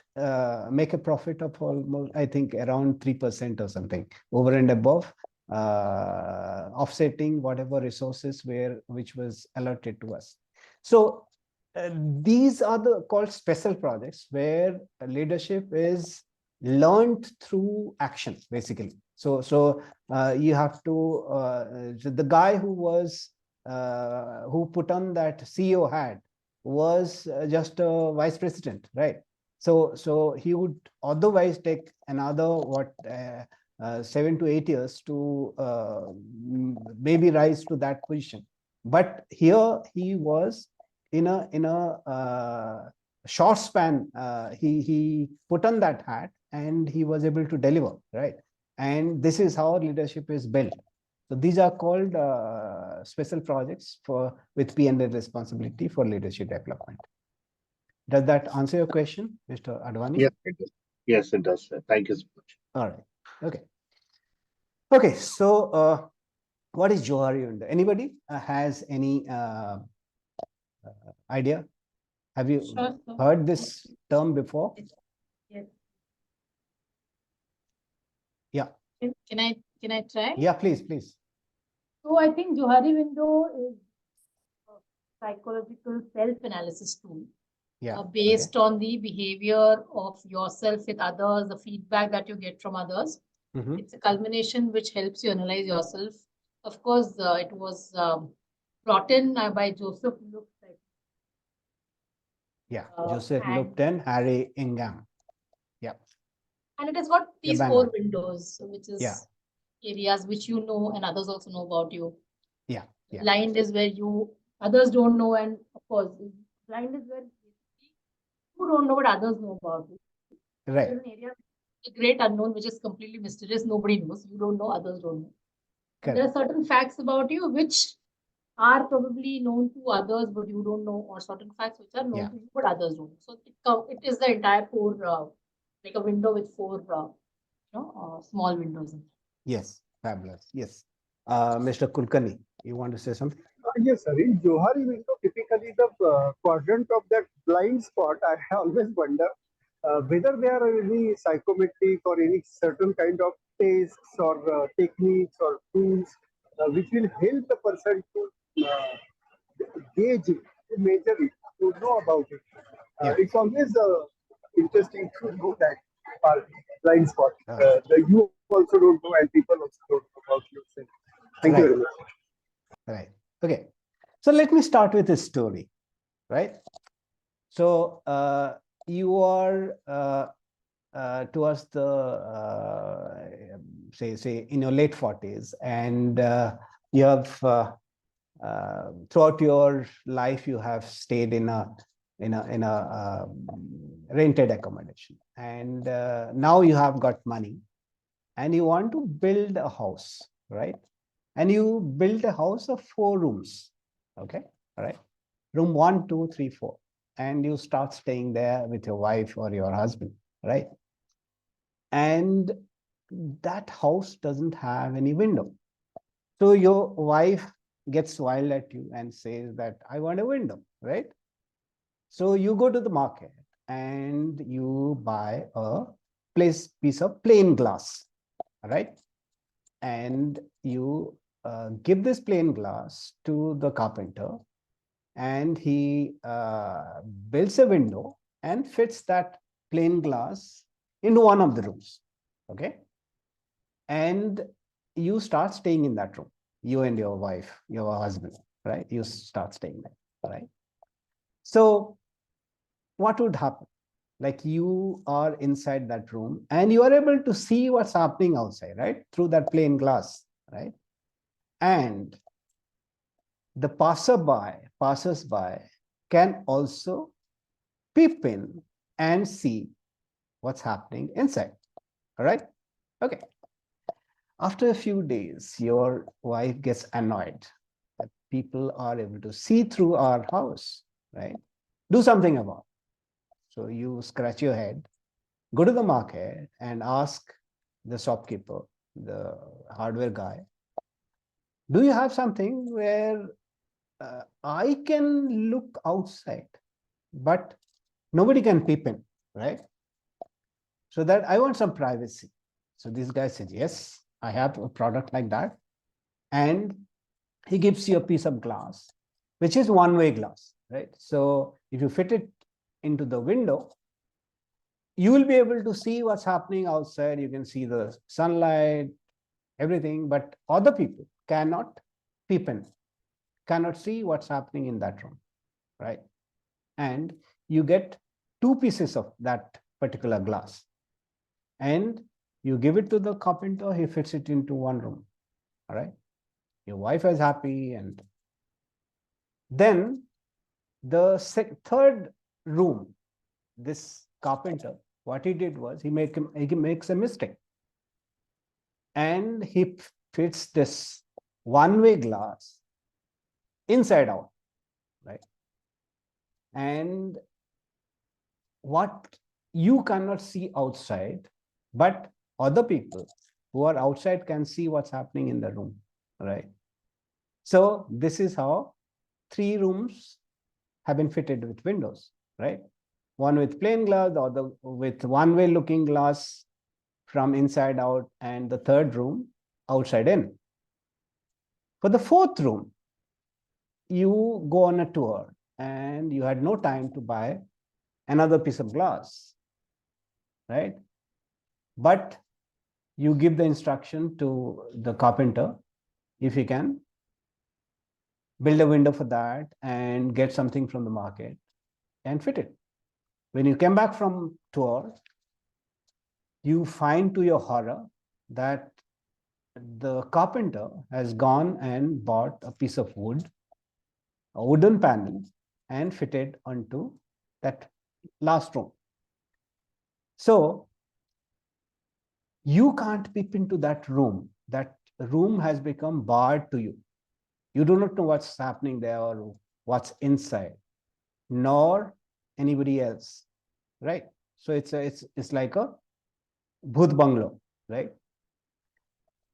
make a profit of almost, I think, around 3% or something, over and above, offsetting whatever resources which was allotted to us. So these are called special projects, where leadership is learned through action, basically. So you have to the guy who put on that CEO hat was just a vice president, right? So he would otherwise take another 7 to 8 years to maybe rise to that position. But here he was in a short span. He put on that hat and he was able to deliver, right? And this is how leadership is built. So these are called special projects with P&L responsibility for leadership development. Does that answer your question, Mr. Advani? Yes, it does. Yes, it does, sir. Thank you so much. All right. Okay. Okay. So what is Johari window? Anybody has any idea? Have you heard this term before? Yes. Yeah. Can I try? Yeah, please. So I think Johari window is a psychological self-analysis tool. Yeah. Based on the behavior of yourself with others, the feedback that you get from others. Mm-hmm. It's a culmination which helps you analyze yourself. Of course, it was brought in by Joseph Luke. Yeah, Joseph Lupton, Harry Ingham. Yeah. And it has got these bang 4 on. windows, which is areas which you know and others also know about you. Yeah. Blind is where others don't know, and of course, blind is where you don't know what others know about you. Right. There's an area, a great unknown, which is completely mysterious. Nobody knows. You don't know, others don't know. And there are certain facts about you which are probably known to others, but you don't know, or certain facts which are known to you, but others don't. So it is the entire 4, like a window with 4, small windows. Yes, fabulous. Yes. Mr. Kulkarni, you want to say something? Yes, sir. In Johari window, typically the quadrant of that blind spot, I always wonder whether there are any psychometric or any certain kind of tests or techniques or tools which will help the person to gauge it, to measure it, to know about it. It's always interesting to know that blind spot. You also don't know, and people also don't know about yourself. Thank you very much. Right. Okay. So let me start with a story, right? So you are towards the say in your late 40s, and you have throughout your life you have stayed in a rented accommodation, and now you have got money and you want to build a house, right? And you build a house of 4 rooms. Okay. All right. Room 1, 2, 3, 4. And you start staying there with your wife or your husband, right? And that house doesn't have any window. So your wife gets wild at you and says that I want a window, right? So you go to the market and you buy a piece of plain glass, right? and you give this plain glass to the carpenter, and he builds a window and fits that plain glass into one of the rooms. Okay. And you start staying in that room, you and your wife, your husband, right? You start staying there, right? So what would happen? Like, you are inside that room and you are able to see what's happening outside, right? Through that plain glass, right? And the passers-by can also peep in and see what's happening inside. All right. Okay. After a few days, your wife gets annoyed that people are able to see through our house, right? Do something about it. So you scratch your head, go to the market and ask the shopkeeper, the hardware guy, do you have something where I can look outside, but nobody can peep in, right? So that I want some privacy. So this guy says, yes, I have a product like that. And he gives you a piece of glass, which is one-way glass, right? So if you fit it into the window, you will be able to see what's happening outside. You can see the sunlight, everything, but other people cannot peep in, cannot see what's happening in that room, right? And you get two pieces of that particular glass, and you give it to the carpenter, he fits it into one room, all right? Your wife is happy. And then the third room, this carpenter, what he did was he makes a mistake, and he fits this one-way glass inside out, right? And what you cannot see outside, but other people who are outside can see what's happening in the room, right? So this is how 3 rooms have been fitted with windows, right? One with plain glass, the other with one-way looking glass from inside out, and the third room outside in. For the 4th room, you go on a tour and you had no time to buy another piece of glass, right? But you give the instruction to the carpenter if he can build a window for that and get something from the market and fit it. When you came back from tour, you find to your horror that the carpenter has gone and bought a piece of wood, a wooden panel, and fitted onto that last room. So you can't peep into that room. That room has become barred to you. You do not know what's happening there or what's inside, nor anybody else, right? So it's like a bhoot bungalow, right?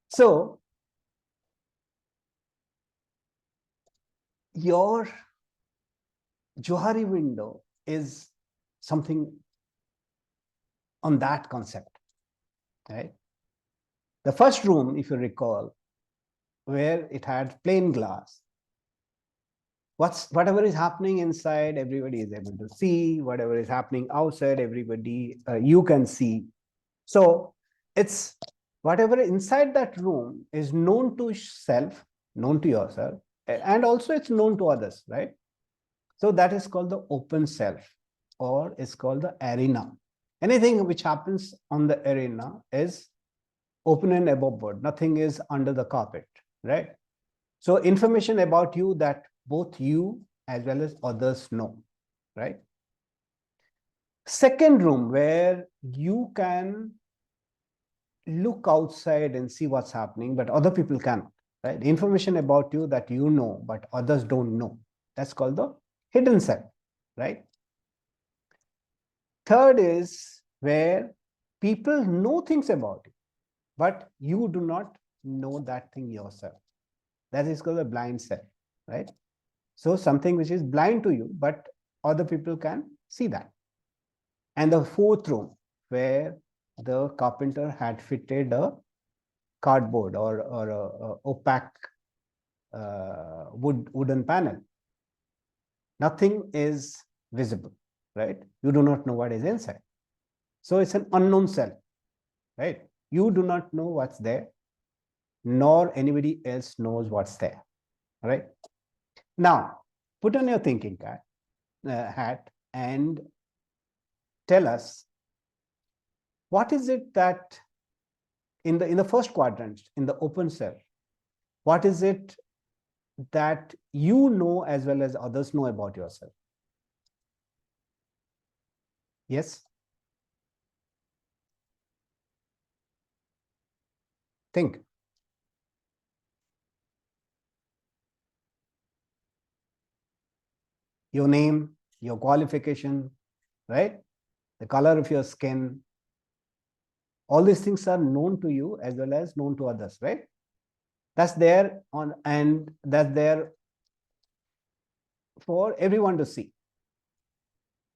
So your Johari window is something on that concept, right? The first room, if you recall, where it had plain glass, whatever is happening inside, everybody is able to see. Whatever is happening outside, everybody you can see. So it's whatever inside that room is known to self, known to yourself, and also it's known to others, right? So that is called the open self, or it's called the arena. Anything which happens on the arena is open and above board. Nothing is under the carpet, right? So information about you that both you as well as others know, right? Second room, where you can look outside and see what's happening, but other people cannot, right? Information about you that you know, but others don't know. That's called the hidden self, right? Third is where people know things about you, but you do not know that thing yourself. That is called the blind self, right? So something which is blind to you, but other people can see that. And the 4th room, where the carpenter had fitted a cardboard or a opaque wooden panel. Nothing is visible, right? You do not know what is inside. So it's an unknown self, right? You do not know what's there, nor anybody else knows what's there, right? Now, put on your thinking hat and tell us, what is it that in the first quadrant, in the open self, what is it that you know as well as others know about yourself? Yes? Think. Your name, your qualification, right? The color of your skin. All these things are known to you as well as known to others, right? That's there and that's there for everyone to see.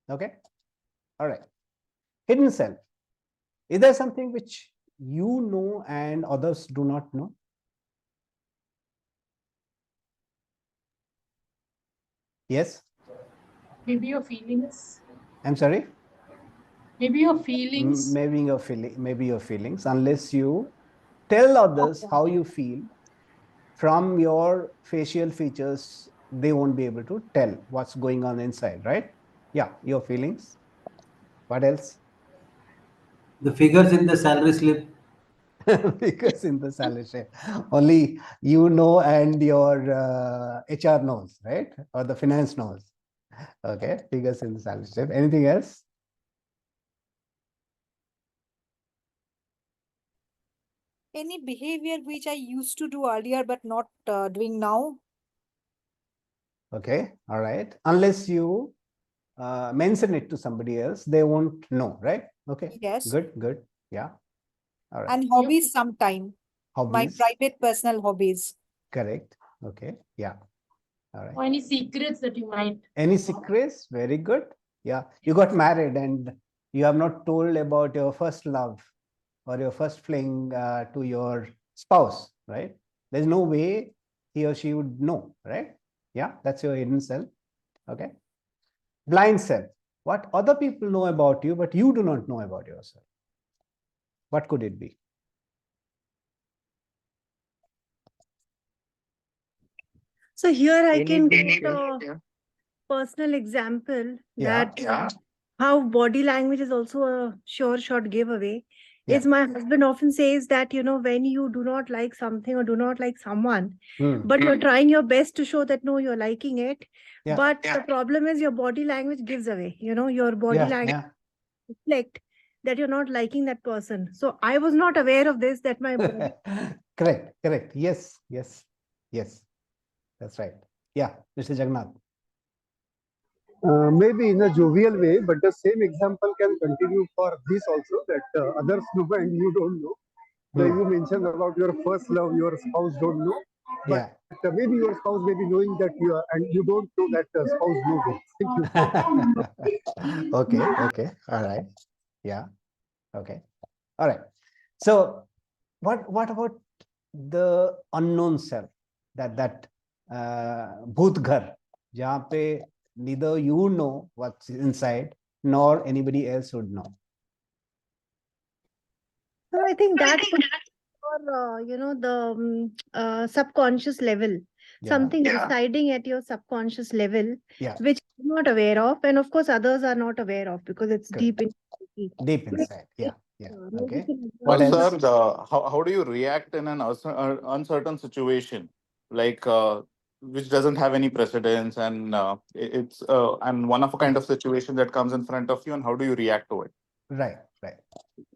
Okay? All right. Hidden self. Is there something which you know and others do not know? Yes? Maybe your feelings. I'm sorry? Maybe your feelings. Maybe your feelings, unless you tell others how you feel from your facial features, they won't be able to tell what's going on inside, right? Yeah, your feelings. What else? The figures in the salary slip. Because in the salary slip, only you know and your HR knows, right? Or the finance knows. Okay, figures in the salary slip. Anything else? Any behavior which I used to do earlier but not doing now? Okay, all right. Unless you mention it to somebody else, they won't know, right? Okay, Yes. good. Yeah, all right. And hobbies sometime. My Hobbies, private personal hobbies. correct. Okay, yeah, all right. Or any secrets that you might. Any secrets? Very good. Yeah, you got married and you have not told about your first love or your first fling to your spouse, right? There's no way he or she would know, right? Yeah, that's your hidden self. Okay. Blind self. What other people know about you, but you do not know about yourself. What could it be? So here I Any can behavior. quote a personal example Yeah. that how body language is also a sure shot giveaway. Yeah. Is my husband often says that, when you do not like something or do not like someone, but you're trying your best to show that no, you're liking it. Yeah. But the problem is your body language gives away, your body language reflect that you're not liking that person. So I was not aware of this, that my body. Correct. Yes. That's right. Yeah, Mr. Jagannath. Maybe in a jovial way, but the same example can continue for this also, that others know and you don't know. You mentioned about your first love, your spouse don't know. But maybe your spouse may be knowing that you are, and you don't know that spouse knows it. Thank you. Okay. All right. Yeah. Okay. All right. So what about the unknown self, that bhoot ghar, jahan pe neither you know what's inside nor anybody else would know? So I think that's for, the subconscious level, something residing at your subconscious level, which you're not aware of. And of course, others are not aware of because it's deep inside. Yeah. Okay. What else? Sir, how do you react in an uncertain situation, like which doesn't have any precedence, and it's and one of a kind of situation that comes in front of you, and how do you react to it? Right.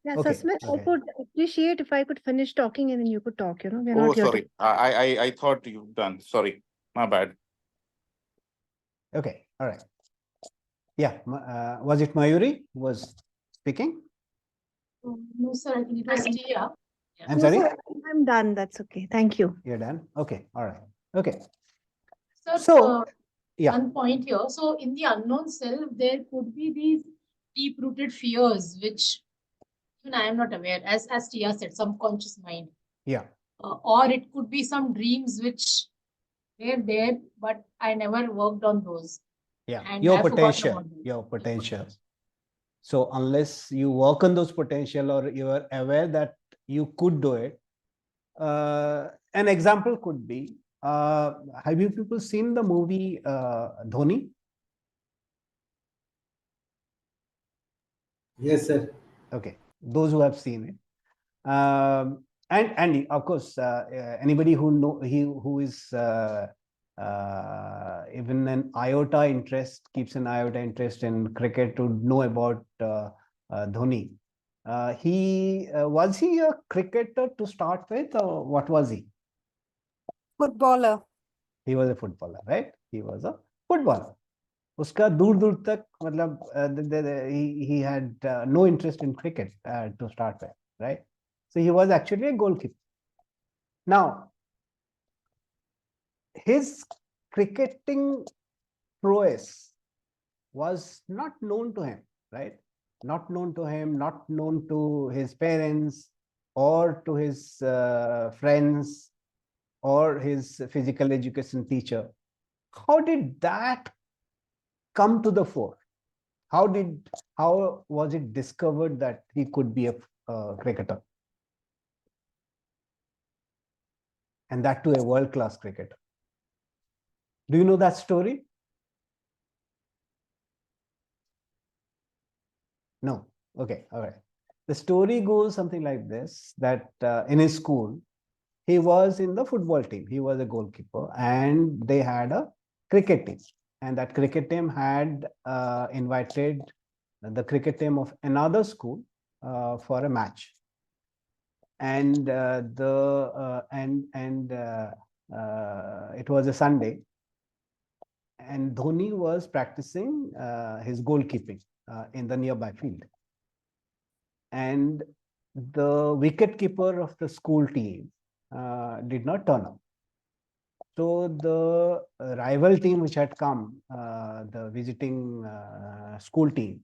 Yeah, so Smith, I could appreciate if I could finish talking and then you could talk, we're not here sorry. I thought you've done. Sorry. My bad. Okay. All right. Yeah. Was it Mayuri who was speaking? No, sir, I think it was Tia. I'm sorry? I'm done. That's okay. Thank you. You're done? Okay. All right. Okay. So, one point here. So, in the unknown self, there could be these deep-rooted fears, which even I am not aware, as Tia said, subconscious mind. Yeah. Or it could be some dreams which were there, but I never worked on those. Yeah, And your I've forgotten potential, about those. your potential. So unless you work on those potential or you are aware that you could do it, an example could be, have you people seen the movie Dhoni? Yes, sir. Okay, those who have seen it. And of course, anybody who who is even an iota interest, keeps an iota interest in cricket to know about Dhoni. Was he a cricketer to start with, or what was he? Footballer. He was a footballer, right? He was a footballer. उसका दूर दूर तक मतलब he had no interest in cricket to start with, right? So he was actually a goalkeeper. Now, his cricketing prowess was not known to him, right? Not known to him, not known to his parents or to his friends or his physical education teacher. How did that come to the fore? How was it discovered that he could be a cricketer? And that to a world-class cricketer. Do you know that story? No. Okay. All right. The story goes something like this, that in his school, he was in the football team. He was a goalkeeper and they had a cricket team. And that cricket team had invited the cricket team of another school for a match. And it was a Sunday, and Dhoni was practicing his goalkeeping in the nearby field. And the wicket keeper of the school team did not turn up. So the rival team which had come, the visiting school team,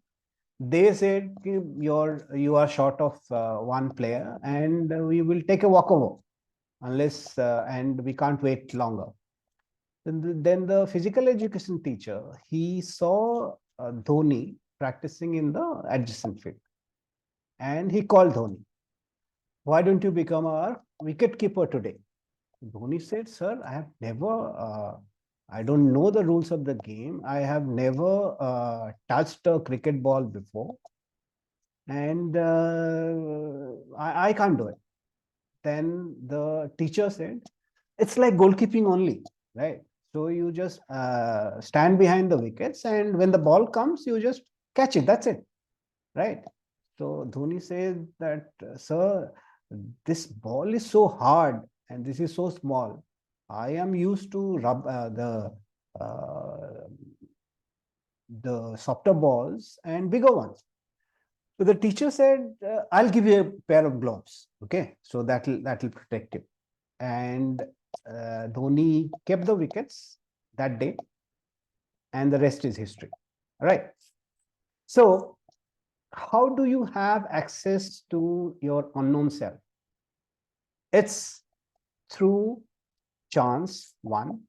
they said, you are short of one player and we will take a walkover unless, and we can't wait longer. Then the physical education teacher, he saw Dhoni practicing in the adjacent field. And he called Dhoni. Why don't you become our wicket keeper today? Dhoni said, sir, I have never, I don't know the rules of the game. I have never touched a cricket ball before. And I can't do it. Then the teacher said, it's like goalkeeping only, right? So you just stand behind the wickets, and when the ball comes, you just catch it. That's it, right? So Dhoni said that, sir, this ball is so hard and this is so small. I am used to rub the softer balls and bigger ones. So the teacher said, I'll give you a pair of gloves. Okay, so that'll protect you. And Dhoni kept the wickets that day, and the rest is history. All right. So how do you have access to your unknown self? It's through chance, one.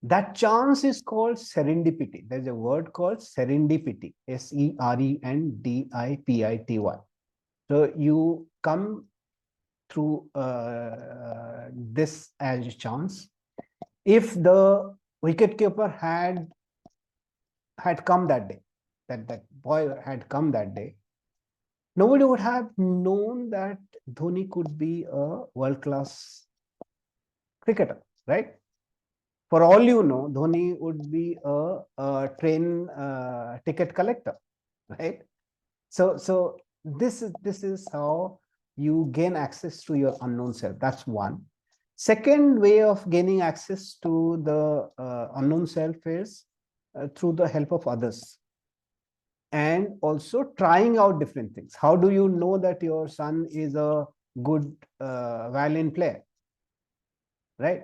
That chance is called serendipity. There's a word called serendipity, SERENDIPITY. So you come through this as chance. If the wicketkeeper had come that day, that boy had come that day, nobody would have known that Dhoni could be a world-class cricketer, right? For all you know, Dhoni would be a train ticket collector, right? So this is how you gain access to your unknown self. That's one. Second way of gaining access to the unknown self is through the help of others, and also trying out different things. How do you know that your son is a good violin player, right?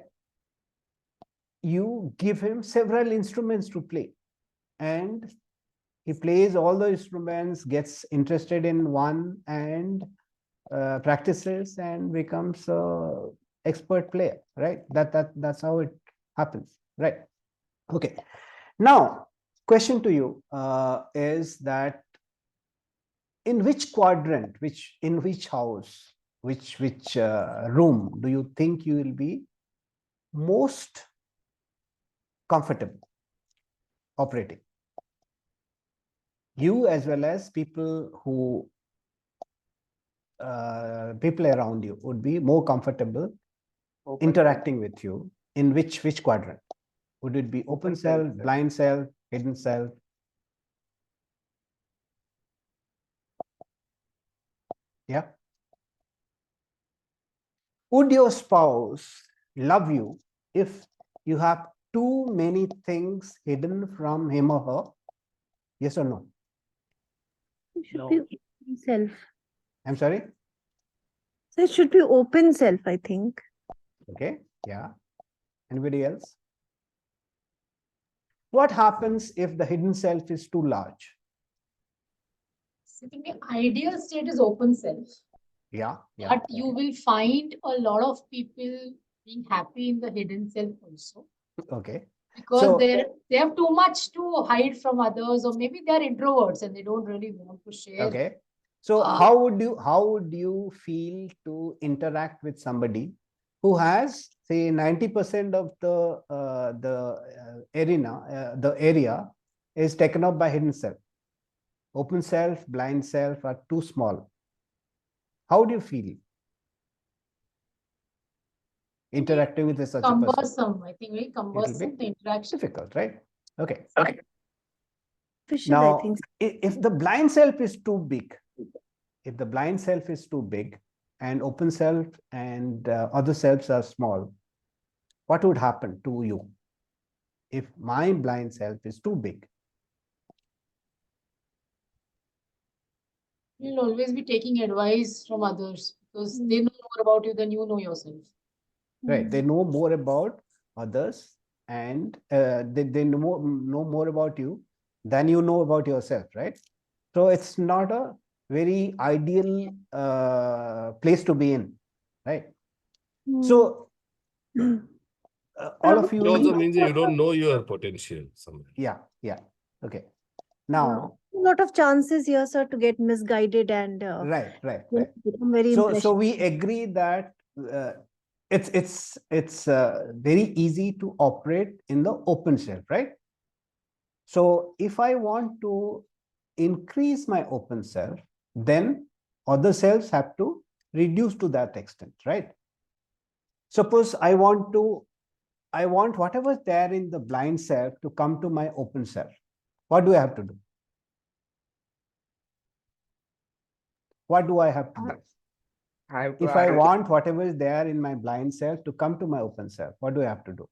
You give him several instruments to play, and he plays all the instruments, gets interested in one, and practices and becomes a expert player, right? That's how it happens, right? Okay. Now, question to you is that in which quadrant, in which house, which room do you think you will be most comfortable operating? You as well as people who people around you would be more comfortable interacting with you in which quadrant? Would it be open self, blind self, hidden self? Yeah. Would your spouse love you if you have too many things hidden from him or her? Yes or no? It should be open self. I'm sorry? So it should be open self, I think. Okay. Yeah. Anybody else? What happens if the hidden self is too large? I think the ideal state is open self. Yeah. Yeah. But you will find a lot of people being happy in the hidden self also. Okay. Because So- they have too much to hide from others, or maybe they're introverts and they don't really want to share. Okay. So how would you feel to interact with somebody who has, say, 90% of the area is taken up by hidden self? Open self, blind self are too small. How do you feel interacting with such a person? Cumbersome, I think very cumbersome, the interaction. Difficult, right? Okay. Official, I Now, think. if the blind self is too big, if the blind self is too big and open self and other selves are small, what would happen to you if my blind self is too big? You'll always be taking advice from others because they know more about you than you know yourself. Right. They know more about others and they know more about you than you know about yourself, right? So it's not a very ideal place to be in, right? So all of It you also means that you don't know your potential somewhere. Yeah. Okay. Now, a lot of chances here, sir, to get misguided and right. become very So impressionable. we agree that it's very easy to operate in the open self, right? So if I want to increase my open self, then other selves have to reduce to that extent, right? Suppose I want whatever there in the blind self to come to my open self. What do I have to do? What do I have to do? If I want whatever is there in my blind self to come to my open self, what do I have to do?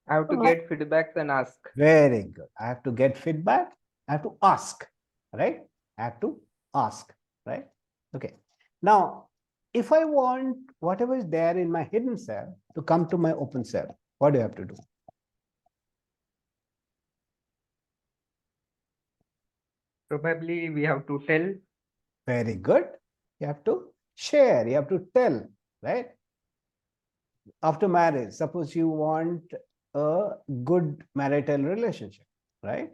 I have to get feedbacks and ask. Very good. I have to get feedback. I have to ask, right? I have to ask, right? Okay. Now, if I want whatever is there in my hidden self to come to my open self, what do I have to do? Probably we have to tell. Very good. You have to share. You have to tell, right? After marriage, suppose you want a good marital relationship, right?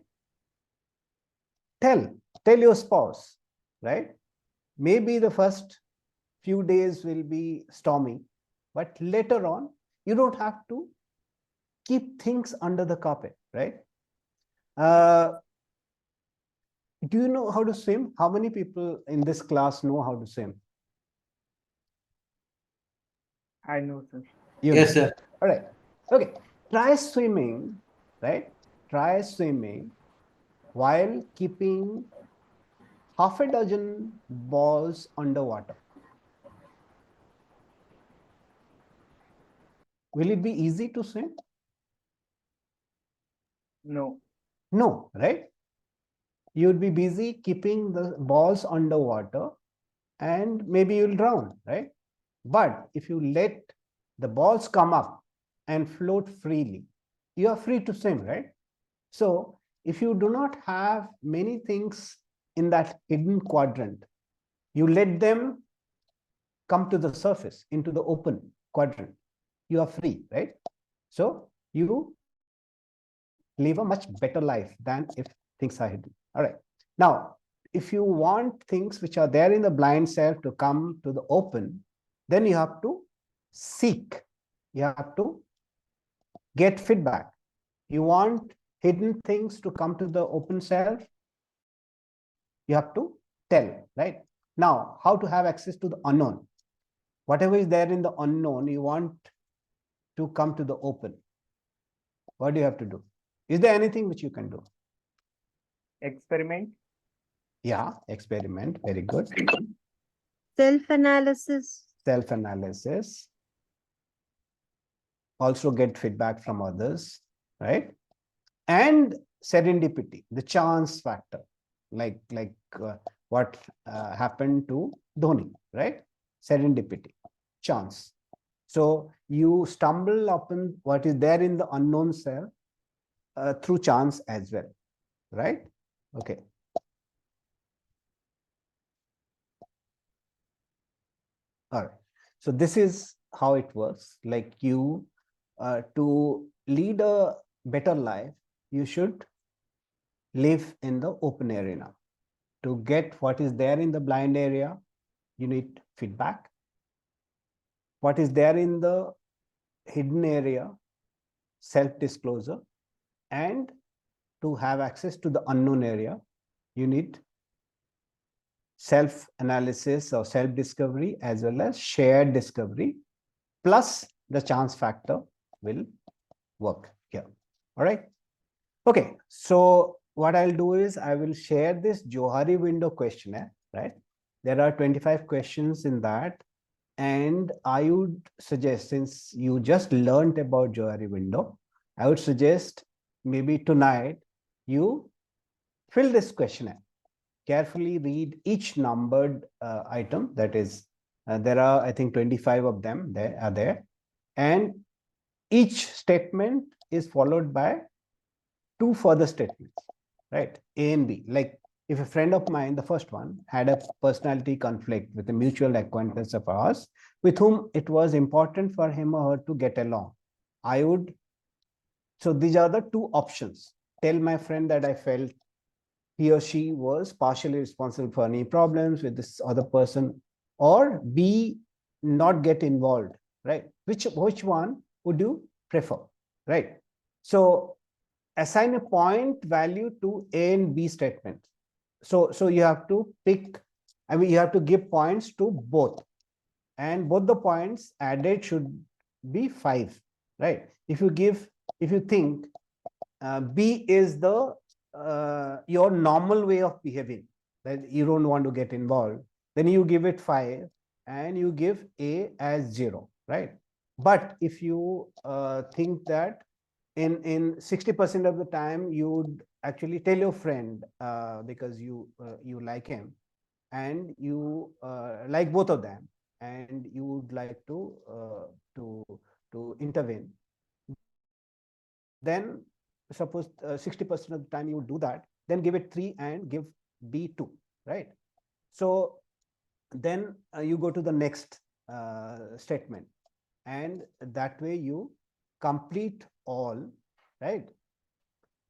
Tell your spouse, right? Maybe the first few days will be stormy, but later on, you don't have to keep things under the carpet, right? Do you know how to swim? How many people in this class know how to swim? I know, sir. Yes, sir. All right. Okay. Try swimming, right? Try swimming while keeping half a dozen balls underwater. Will it be easy to swim? No. No, right? You'll be busy keeping the balls underwater and maybe you'll drown, right? But if you let the balls come up and float freely, you are free to swim, right? So if you do not have many things in that hidden quadrant, you let them come to the surface, into the open quadrant. You are free, right? So you live a much better life than if things are hidden. All right. Now, if you want things which are there in the blind self to come to the open, then you have to seek. You have to get feedback. You want hidden things to come to the open self, you have to tell, right? Now, how to have access to the unknown? Whatever is there in the unknown, you want to come to the open. What do you have to do? Is there anything which you can do? Experiment. Yeah, experiment. Very good. Self-analysis. Self-analysis. Also get feedback from others, right? And serendipity, the chance factor, like what happened to Dhoni, right? Serendipity, chance. So you stumble upon what is there in the unknown self through chance as well, right? Okay. All right. So this is how it works. Like you, to lead a better life, you should live in the open arena. To get what is there in the blind area, you need feedback. What is there in the hidden area, self-disclosure. And to have access to the unknown area, you need self-analysis or self-discovery as well as shared discovery, plus the chance factor will work here. All right. Okay. So what I'll do is I will share this Johari window questionnaire, right? There are 25 questions in that. And I would suggest, since you just learned about Johari window, I would suggest maybe tonight you fill this questionnaire. Carefully read each numbered item. That is, there are, I think, 25 of them there. And each statement is followed by 2 further statements, right? A and B. Like if a friend of mine, the first one, had a personality conflict with a mutual acquaintance of ours, with whom it was important for him or her to get along, I would, so these are the 2 options. Tell my friend that I felt he or she was partially responsible for any problems with this other person, or B, not get involved, right? Which one would you prefer, right? So assign a point value to A and B statements. So you have to pick, I mean, you have to give points to both, and both the points added should be 5, right? If you think B is the your normal way of behaving, that you don't want to get involved, then you give it 5 and you give A as 0, right? But if you think that in 60% of the time you would actually tell your friend because you like him and you like both of them and you would like to intervene, then suppose 60% of the time you would do that, then give it 3 and give B 2, right? So then you go to the next statement, and that way you complete all, right?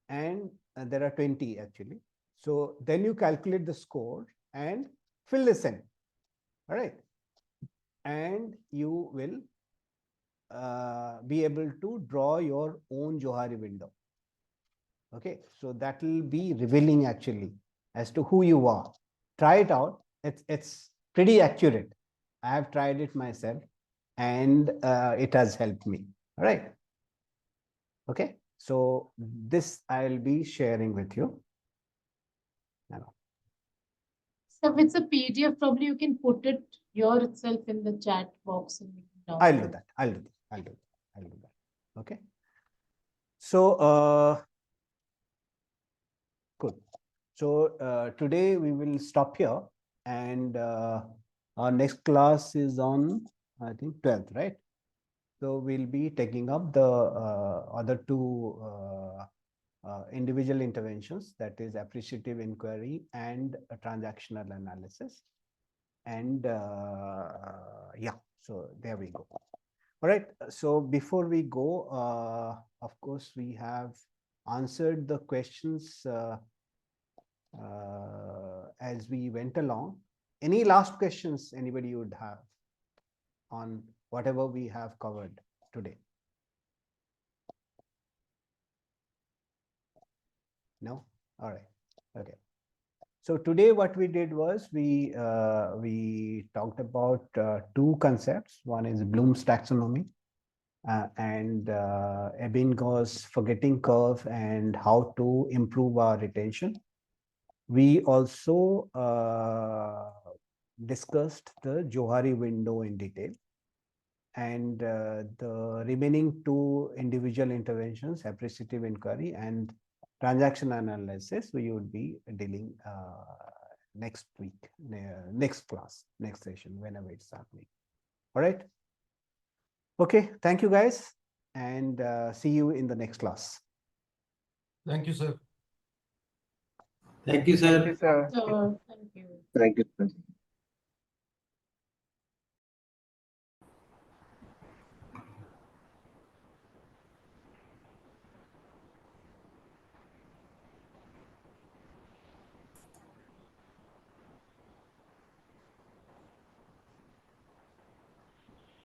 And there are 20 actually. So then you calculate the score and fill this in, all right? And you will be able to draw your own Johari window. Okay, so that will be revealing actually as to who you are. Try it out. It's pretty accurate. I have tried it myself and it has helped me. All right. Okay, so this I'll be sharing with you. So if it's a PDF, probably you can put it here itself in the chat box. And I'll do that. I'll do that. Okay. So good. So today we will stop here, and our next class is on, I think, 12th, right? So we'll be taking up the other 2 individual interventions, that is appreciative inquiry and transactional analysis. And yeah, so there we go. All right. So before we go, of course, we have answered the questions as we went along. Any last questions anybody would have on whatever we have covered today? No? All right. Okay. So today what we did was we talked about two concepts. One is Bloom's taxonomy and Ebbinghaus forgetting curve and how to improve our retention. We also discussed the Johari window in detail, and the remaining two individual interventions, appreciative inquiry and transaction analysis, we would be dealing next week, next class, next session, whenever it's happening. All right. Okay. Thank you, guys, and see you in the next class. Thank you, sir. Thank you, sir. Thank you, sir. So, thank you. Thank you.